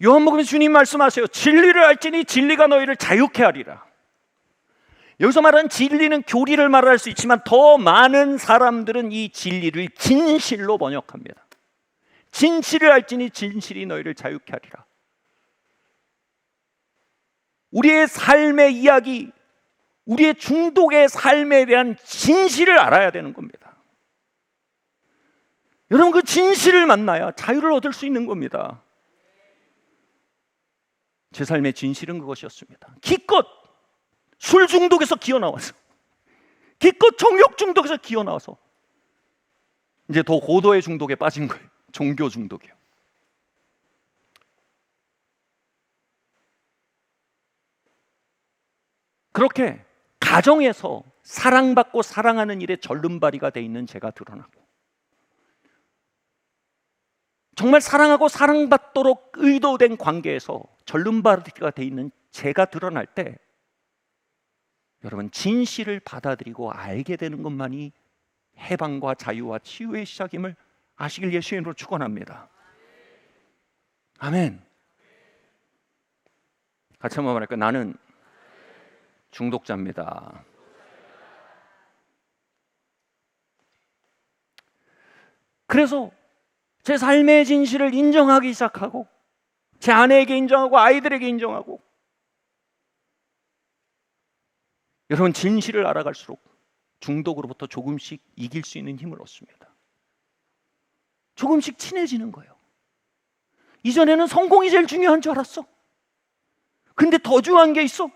요한복음에 주님 말씀하세요. 진리를 알지니 진리가 너희를 자유케 하리라. 여기서 말하는 진리는 교리를 말할 수 있지만 더 많은 사람들은 이 진리를 진실로 번역합니다. 진실을 알지니 진실이 너희를 자유케 하리라. 우리의 삶의 이야기, 우리의 중독의 삶에 대한 진실을 알아야 되는 겁니다. 여러분, 그 진실을 만나야 자유를 얻을 수 있는 겁니다. 제 삶의 진실은 그것이었습니다. 기껏 술 중독에서 기어나와서, 기껏 정욕 중독에서 기어나와서 이제 더 고도의 중독에 빠진 거예요. 종교 중독이요. 그렇게 가정에서 사랑받고 사랑하는 일에 절름발이가 돼 있는 제가 드러나고, 정말 사랑하고 사랑받도록 의도된 관계에서 절름발이가 돼 있는 제가 드러날 때, 여러분, 진실을 받아들이고 알게 되는 것만이 해방과 자유와 치유의 시작임을 아시길 예수의 이름으로 축원합니다. 아멘. 같이 한번 말할까요? 나는 중독자입니다. 그래서 제 삶의 진실을 인정하기 시작하고, 제 아내에게 인정하고, 아이들에게 인정하고, 여러분, 진실을 알아갈수록 중독으로부터 조금씩 이길 수 있는 힘을 얻습니다. 조금씩 친해지는 거예요. 이전에는 성공이 제일 중요한 줄 알았어. 근데 더 중요한 게 있어.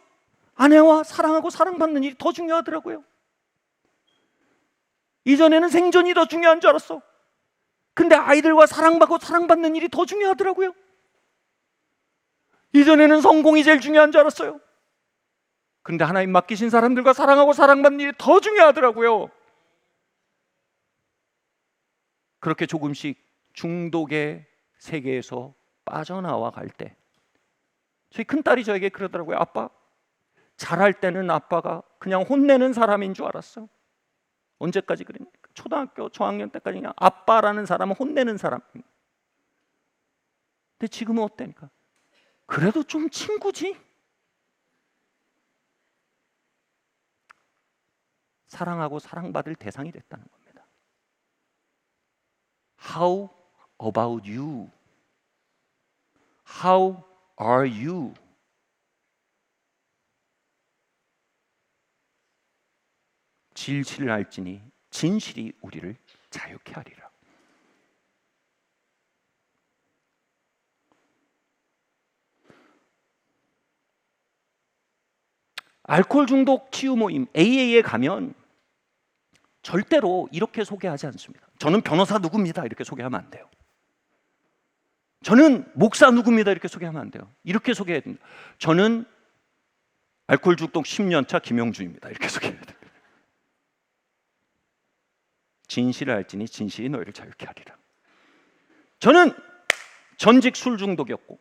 아내와 사랑하고 사랑받는 일이 더 중요하더라고요. 이전에는 생존이 더 중요한 줄 알았어. 근데 아이들과 사랑받고 사랑받는 일이 더 중요하더라고요. 이전에는 성공이 제일 중요한 줄 알았어요. 근데 하나님 맡기신 사람들과 사랑하고 사랑받는 일이 더 중요하더라고요. 그렇게 조금씩 중독의 세계에서 빠져나와 갈 때, 저희 큰딸이 저에게 그러더라고요. 아빠, 잘할 때는 아빠가 그냥 혼내는 사람인 줄 알았어. 언제까지 그랬냐니까. 초등학교 저학년 때까지 그냥 아빠라는 사람은 혼내는 사람. 근데 지금은 어때니까? 그래도 좀 친구지. 사랑하고 사랑받을 대상이 됐다는 겁니다. How about you? How are you? 진실을 알지니 진실이 우리를 자유케 하리라. 알코올 중독 치유 모임 AA에 가면 절대로 이렇게 소개하지 않습니다. 저는 변호사 누구입니다 이렇게 소개하면 안 돼요. 저는 목사 누구입니다 이렇게 소개하면 안 돼요. 이렇게 소개해야 됩니다. 저는 알코올 중독 10년차 김영준입니다 이렇게 소개해야 돼요. 진실을 알지니 진실이 너희를 자유케 하리라. 저는 전직 술 중독이었고,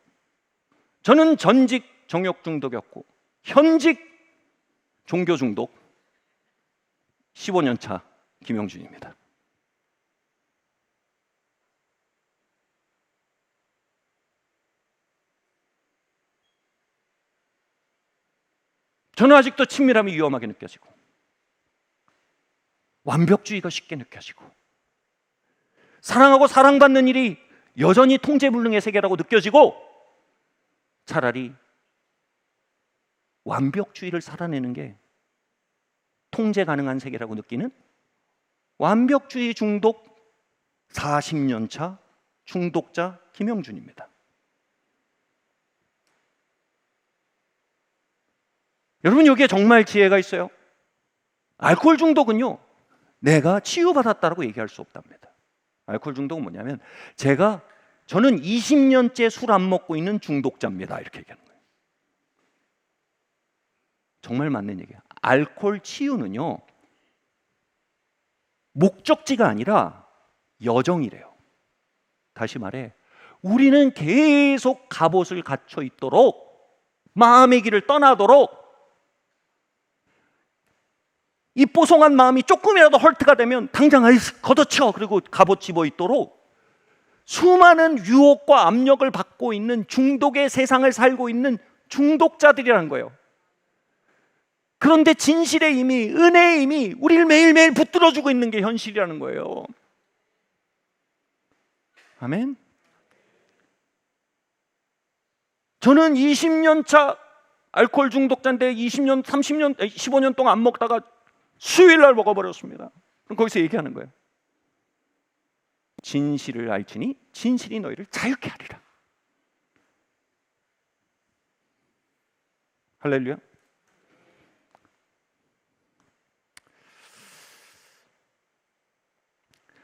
저는 전직 정욕 중독이었고, 현직 종교 중독 15년 차 김영준입니다. 저는 아직도 친밀함이 위험하게 느껴지고, 완벽주의가 쉽게 느껴지고, 사랑하고 사랑받는 일이 여전히 통제불능의 세계라고 느껴지고, 차라리 완벽주의를 살아내는 게 통제 가능한 세계라고 느끼는 완벽주의 중독 40년 차 중독자 김영준입니다. 여러분, 여기에 정말 지혜가 있어요. 알코올 중독은요, 내가 치유받았다라고 얘기할 수 없답니다. 알코올 중독은 뭐냐면, 저는 20년째 술 안 먹고 있는 중독자입니다 이렇게 얘기하는 거예요. 정말 맞는 얘기예요. 알코올 치유는요, 목적지가 아니라 여정이래요. 다시 말해, 우리는 계속 갑옷을 갖춰 있도록, 마음의 길을 떠나도록, 이 뽀송한 마음이 조금이라도 헐트가 되면 당장 걷어쳐, 그리고 갑옷 집어 있도록 수많은 유혹과 압력을 받고 있는 중독의 세상을 살고 있는 중독자들이라는 거예요. 그런데 진실의 힘이, 은혜의 힘이 우리를 매일매일 붙들어주고 있는 게 현실이라는 거예요. 아멘. 저는 20년 차 알코올 중독자인데 20년, 30년, 15년 동안 안 먹다가 수요일 날 먹어버렸습니다. 그럼 거기서 얘기하는 거예요. 진실을 알지니 진실이 너희를 자유케 하리라. 할렐루야.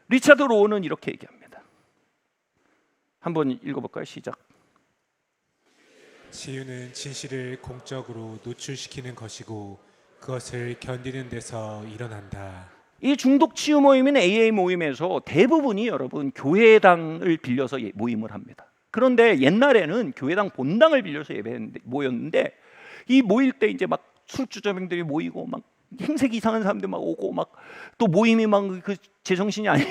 리차드 로우는 이렇게 얘기합니다. 한번 읽어볼까요? 시작. 치유는 진실을 공적으로 노출시키는 것이고 그것을 견디는 데서 일어난다. 이 중독 치유 모임인 AA 모임에서 대부분이 여러분 교회당을 빌려서 모임을 합니다. 그런데 옛날에는 교회당 본당을 빌려서 모였는데, 이 모일 때 이제 막 술주정뱅들이 모이고 막 행색이 이상한 사람들 막 오고, 막 또 모임이 막 그 제정신이 아닌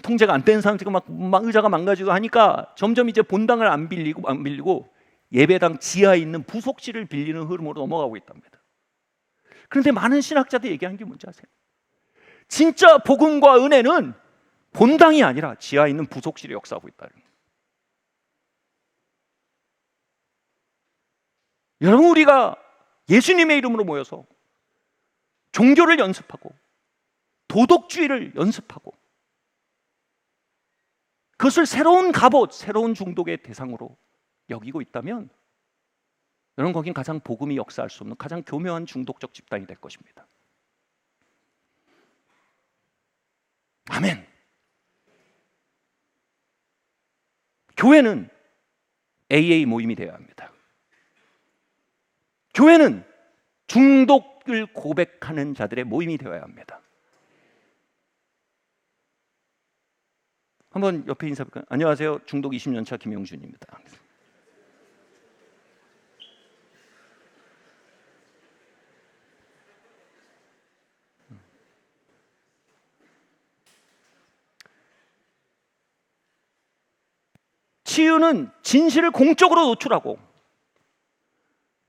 통제가 안 되는 사람들이 막 의자가 망가지고 하니까 점점 이제 본당을 안 빌리고 예배당 지하에 있는 부속실을 빌리는 흐름으로 넘어가고 있답니다. 그런데 많은 신학자들이 얘기하는 게 뭔지 아세요? 진짜 복음과 은혜는 본당이 아니라 지하에 있는 부속실이 역사하고 있다는 거예요. 여러분, 우리가 예수님의 이름으로 모여서 종교를 연습하고 도덕주의를 연습하고 그것을 새로운 갑옷, 새로운 중독의 대상으로 여기고 있다면, 여러분, 거긴 가장 복음이 역사할 수 없는 가장 교묘한 중독적 집단이 될 것입니다. 아멘. 교회는 AA 모임이 되어야 합니다. 교회는 중독을 고백하는 자들의 모임이 되어야 합니다. 한번 옆에 인사할까요? 안녕하세요. 중독 20년 차 김영준입니다. 치유는 진실을 공적으로 노출하고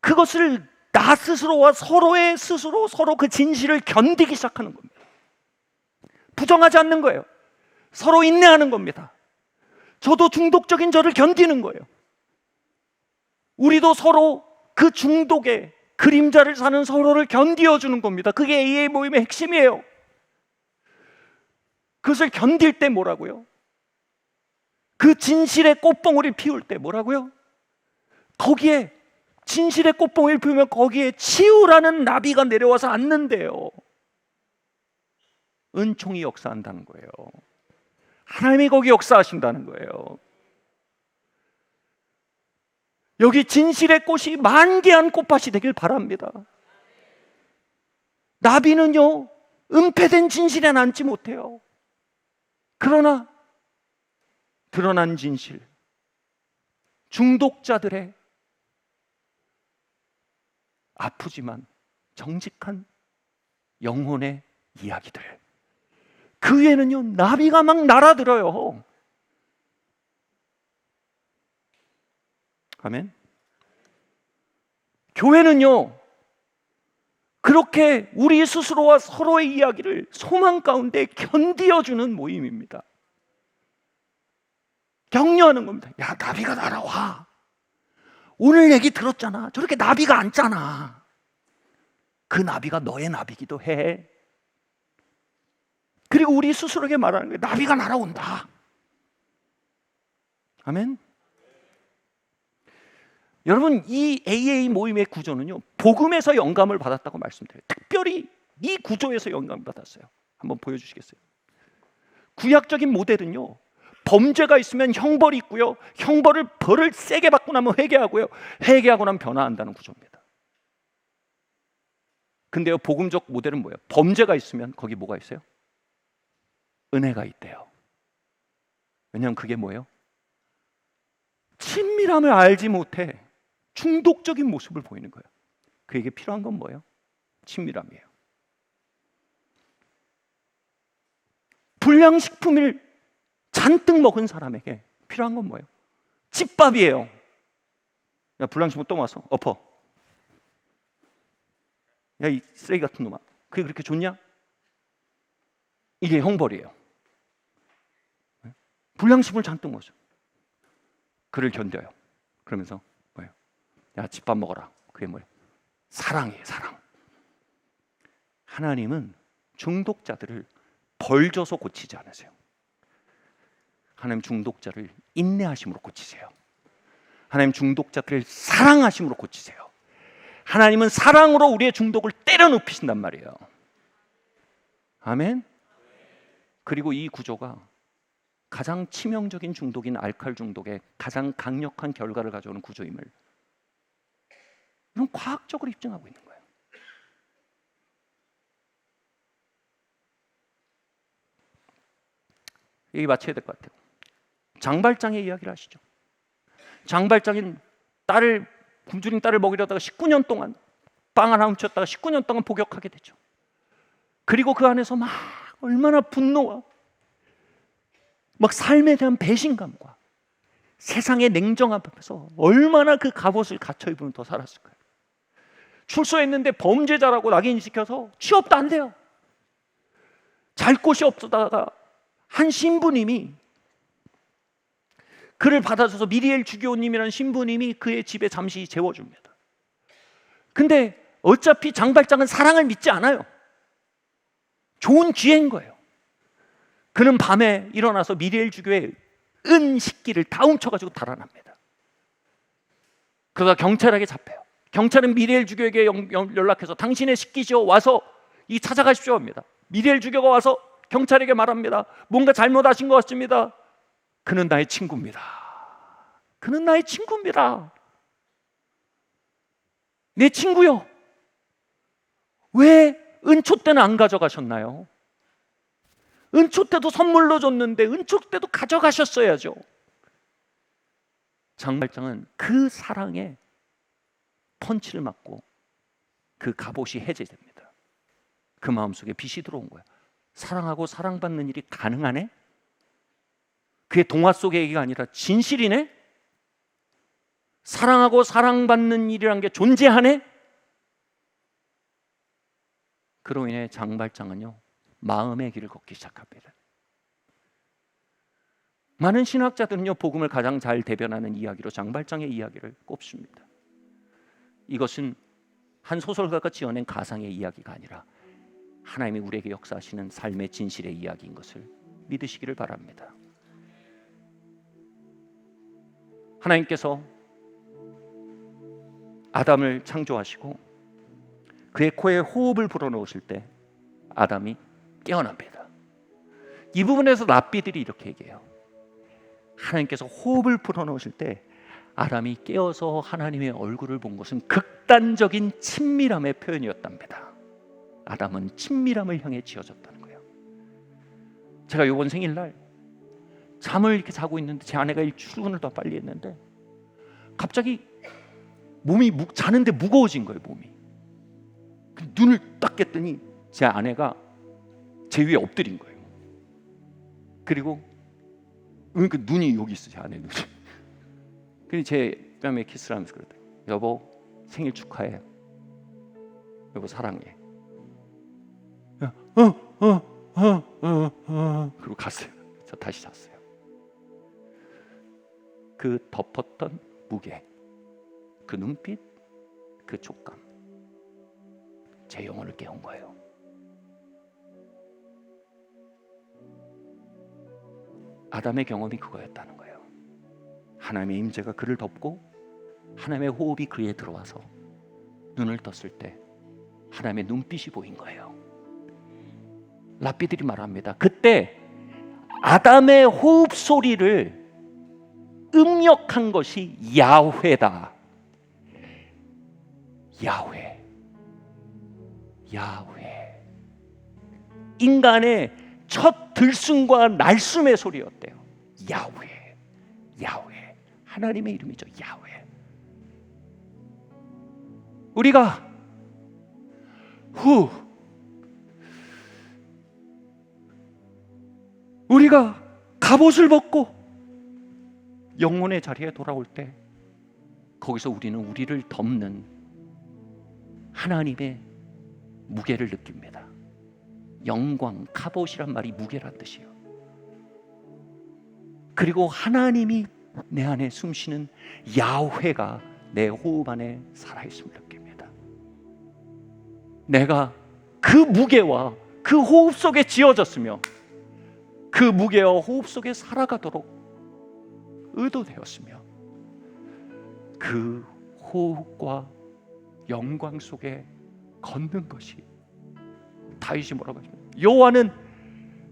그것을 나 스스로와 서로의 스스로 서로 그 진실을 견디기 시작하는 겁니다. 부정하지 않는 거예요. 서로 인내하는 겁니다. 저도 중독적인 저를 견디는 거예요. 우리도 서로 그 중독의 그림자를 사는 서로를 견디어주는 겁니다. 그게 AA 모임의 핵심이에요. 그것을 견딜 때 뭐라고요? 그 진실의 꽃봉오리를 피울 때 뭐라고요? 거기에 진실의 꽃봉을 피우면 거기에 치유라는 나비가 내려와서 앉는데요. 은총이 역사한다는 거예요. 하나님이 거기 역사하신다는 거예요. 여기 진실의 꽃이 만개한 꽃밭이 되길 바랍니다. 나비는요, 은폐된 진실에 앉지 못해요. 그러나 드러난 진실, 중독자들의 아프지만 정직한 영혼의 이야기들, 그 위에는요 나비가 막 날아들어요. 아멘. 교회는요 그렇게 우리 스스로와 서로의 이야기를 소망 가운데 견디어주는 모임입니다. 격려하는 겁니다. 야, 나비가 날아와. 오늘 얘기 들었잖아. 저렇게 나비가 앉잖아. 그 나비가 너의 나비기도 해. 그리고 우리 스스로에게 말하는 거예요. 나비가 날아온다. 아멘. 여러분, 이 AA 모임의 구조는요 복음에서 영감을 받았다고 말씀드려요. 특별히 이 구조에서 영감을 받았어요. 한번 보여주시겠어요? 구약적인 모델은요 범죄가 있으면 형벌이 있고요, 벌을 세게 받고 나면 회개하고요, 회개하고 나면 변화한다는 구조입니다. 근데요 복음적 모델은 뭐예요? 범죄가 있으면 거기 뭐가 있어요? 은혜가 있대요. 왜냐하면 그게 뭐예요? 친밀함을 알지 못해 중독적인 모습을 보이는 거예요. 그에게 필요한 건 뭐예요? 친밀함이에요. 불량식품을 잔뜩 먹은 사람에게 필요한 건 뭐예요? 집밥이에요. 야, 불량식품 또 와서 엎어. 야, 이 쓰레기 같은 놈아, 그게 그렇게 좋냐? 이게 형벌이에요. 불량식품을 잔뜩 먹었어요. 그를 견뎌요. 그러면서 뭐예요? 야, 집밥 먹어라. 그게 뭐예요? 사랑이에요, 사랑. 하나님은 중독자들을 벌 줘서 고치지 않으세요. 하나님 중독자를 인내하심으로 고치세요. 하나님 중독자들을 사랑하심으로 고치세요. 하나님은 사랑으로 우리의 중독을 때려 눕히신단 말이에요. 아멘. 그리고 이 구조가 가장 치명적인 중독인 알코올 중독의 가장 강력한 결과를 가져오는 구조임을 이건 과학적으로 입증하고 있는 거예요. 얘기 마쳐야 될 것 같아요. 장발장의 이야기를 아시죠? 장발장인 굶주린 딸을 먹이려다가 19년 동안 빵 하나 훔쳤다가 19년 동안 복역하게 되죠. 그리고 그 안에서 막 얼마나 분노와 막 삶에 대한 배신감과 세상의 냉정함 앞에서 얼마나 그 갑옷을 갖춰 입으면 더 살았을까요? 출소했는데 범죄자라고 낙인시켜서 취업도 안 돼요. 잘 곳이 없다가 한 신부님이 그를 받아줘서 미리엘 주교님이라는 신부님이 그의 집에 잠시 재워줍니다. 근데 어차피 장발장은 사랑을 믿지 않아요. 좋은 기회인 거예요. 그는 밤에 일어나서 미리엘 주교의 은 식기를 다 훔쳐가지고 달아납니다. 그러다 경찰에게 잡혀요. 경찰은 미리엘 주교에게 연락해서 당신의 식기죠, 와서 찾아가십시오 합니다. 미리엘 주교가 와서 경찰에게 말합니다. 뭔가 잘못하신 것 같습니다. 그는 나의 친구입니다. 그는 나의 친구입니다. 내 친구요. 왜 은초 때는 안 가져가셨나요? 은초 때도 선물로 줬는데 은초 때도 가져가셨어야죠. 장발장은 그 사랑에 펀치를 맞고 그 갑옷이 해제됩니다. 그 마음속에 빛이 들어온 거야. 사랑하고 사랑받는 일이 가능하네? 그게 동화 속의 얘기가 아니라 진실이네? 사랑하고 사랑받는 일이란 게 존재하네? 그로 인해 장발장은요 마음의 길을 걷기 시작합니다. 많은 신학자들은요 복음을 가장 잘 대변하는 이야기로 장발장의 이야기를 꼽습니다. 이것은 한 소설가가 지어낸 가상의 이야기가 아니라 하나님이 우리에게 역사하시는 삶의 진실의 이야기인 것을 믿으시기를 바랍니다. 하나님께서 아담을 창조하시고 그의 코에 호흡을 불어넣으실 때 아담이 깨어납니다. 이 부분에서 랍비들이 이렇게 얘기해요. 하나님께서 호흡을 불어넣으실 때 아담이 깨어서 하나님의 얼굴을 본 것은 극단적인 친밀함의 표현이었답니다. 아담은 친밀함을 향해 지어졌다는 거예요. 제가 이번 생일날 잠을 이렇게 자고 있는데 제 아내가 출근을 더 빨리 했는데 갑자기 몸이 자는데 무거워진 거예요. 몸이. 눈을 딱 깼더니 제 아내가 제 위에 엎드린 거예요. 그리고 그러니까 눈이 여기 있어, 제 아내 눈이. 그래서 제 뺨에 키스를 하면서 그러더라고요. 여보, 생일 축하해. 여보, 사랑해. 그리고 갔어요. 저 다시 잤어요. 그 덮었던 무게, 그 눈빛, 그 촉감, 제 영혼을 깨운 거예요. 아담의 경험이 그거였다는 거예요. 하나님의 임재가 그를 덮고 하나님의 호흡이 그에 들어와서 눈을 떴을 때 하나님의 눈빛이 보인 거예요. 랍비들이 말합니다. 그때 아담의 호흡 소리를 음역한 것이 야훼다. 야훼. 인간의 첫 들숨과 날숨의 소리였대요. 야훼. 하나님의 이름이죠. 야훼. 우리가 우리가 갑옷을 벗고 영혼의 자리에 돌아올 때 거기서 우리는 우리를 덮는 하나님의 무게를 느낍니다. 영광, 갑옷이란 말이 무게란 뜻이에요. 그리고 하나님이 내 안에 숨쉬는 야훼가 내 호흡 안에 살아있음을 느낍니다. 내가 그 무게와 그 호흡 속에 지어졌으며 그 무게와 호흡 속에 살아가도록 의도되었으며 그 호흡과 영광 속에 걷는 것이 다윗이 뭐라고 하십니까? 여호와는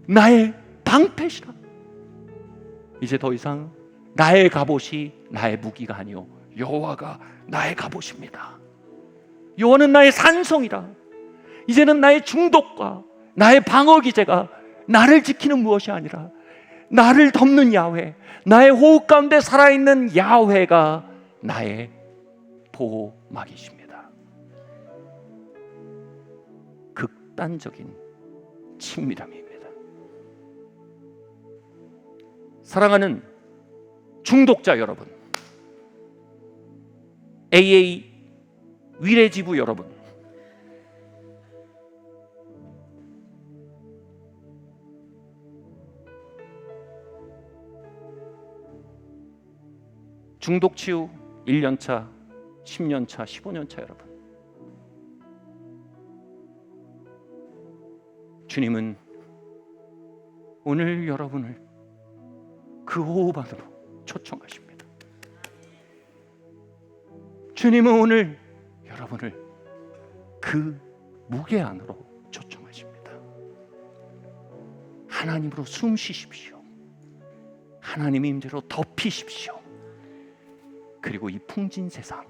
나의 방패시라. 이제 더 이상 나의 갑옷이 나의 무기가 아니요 여호와가 나의 갑옷입니다. 여호와는 나의 산성이라. 이제는 나의 중독과 나의 방어 기제가 나를 지키는 무엇이 아니라 나를 덮는 야훼, 나의 호흡 가운데 살아있는 야훼가 나의 보호막이십니다. 극단적인 친밀함입니다. 사랑하는 중독자 여러분, AA 위례지부 여러분, 중독 치유 1년차, 10년차, 15년차 여러분, 주님은 오늘 여러분을 그 호흡 안으로 초청하십니다. 주님은 오늘 여러분을 그 무게 안으로 초청하십니다. 하나님으로 숨 쉬십시오. 하나님의 임재로 덮이십시오. 그리고 이 풍진 세상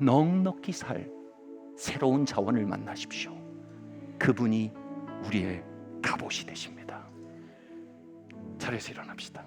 넉넉히 살 새로운 자원을 만나십시오. 그분이 우리의 갑옷이 되십니다. 자리에서 일어납시다.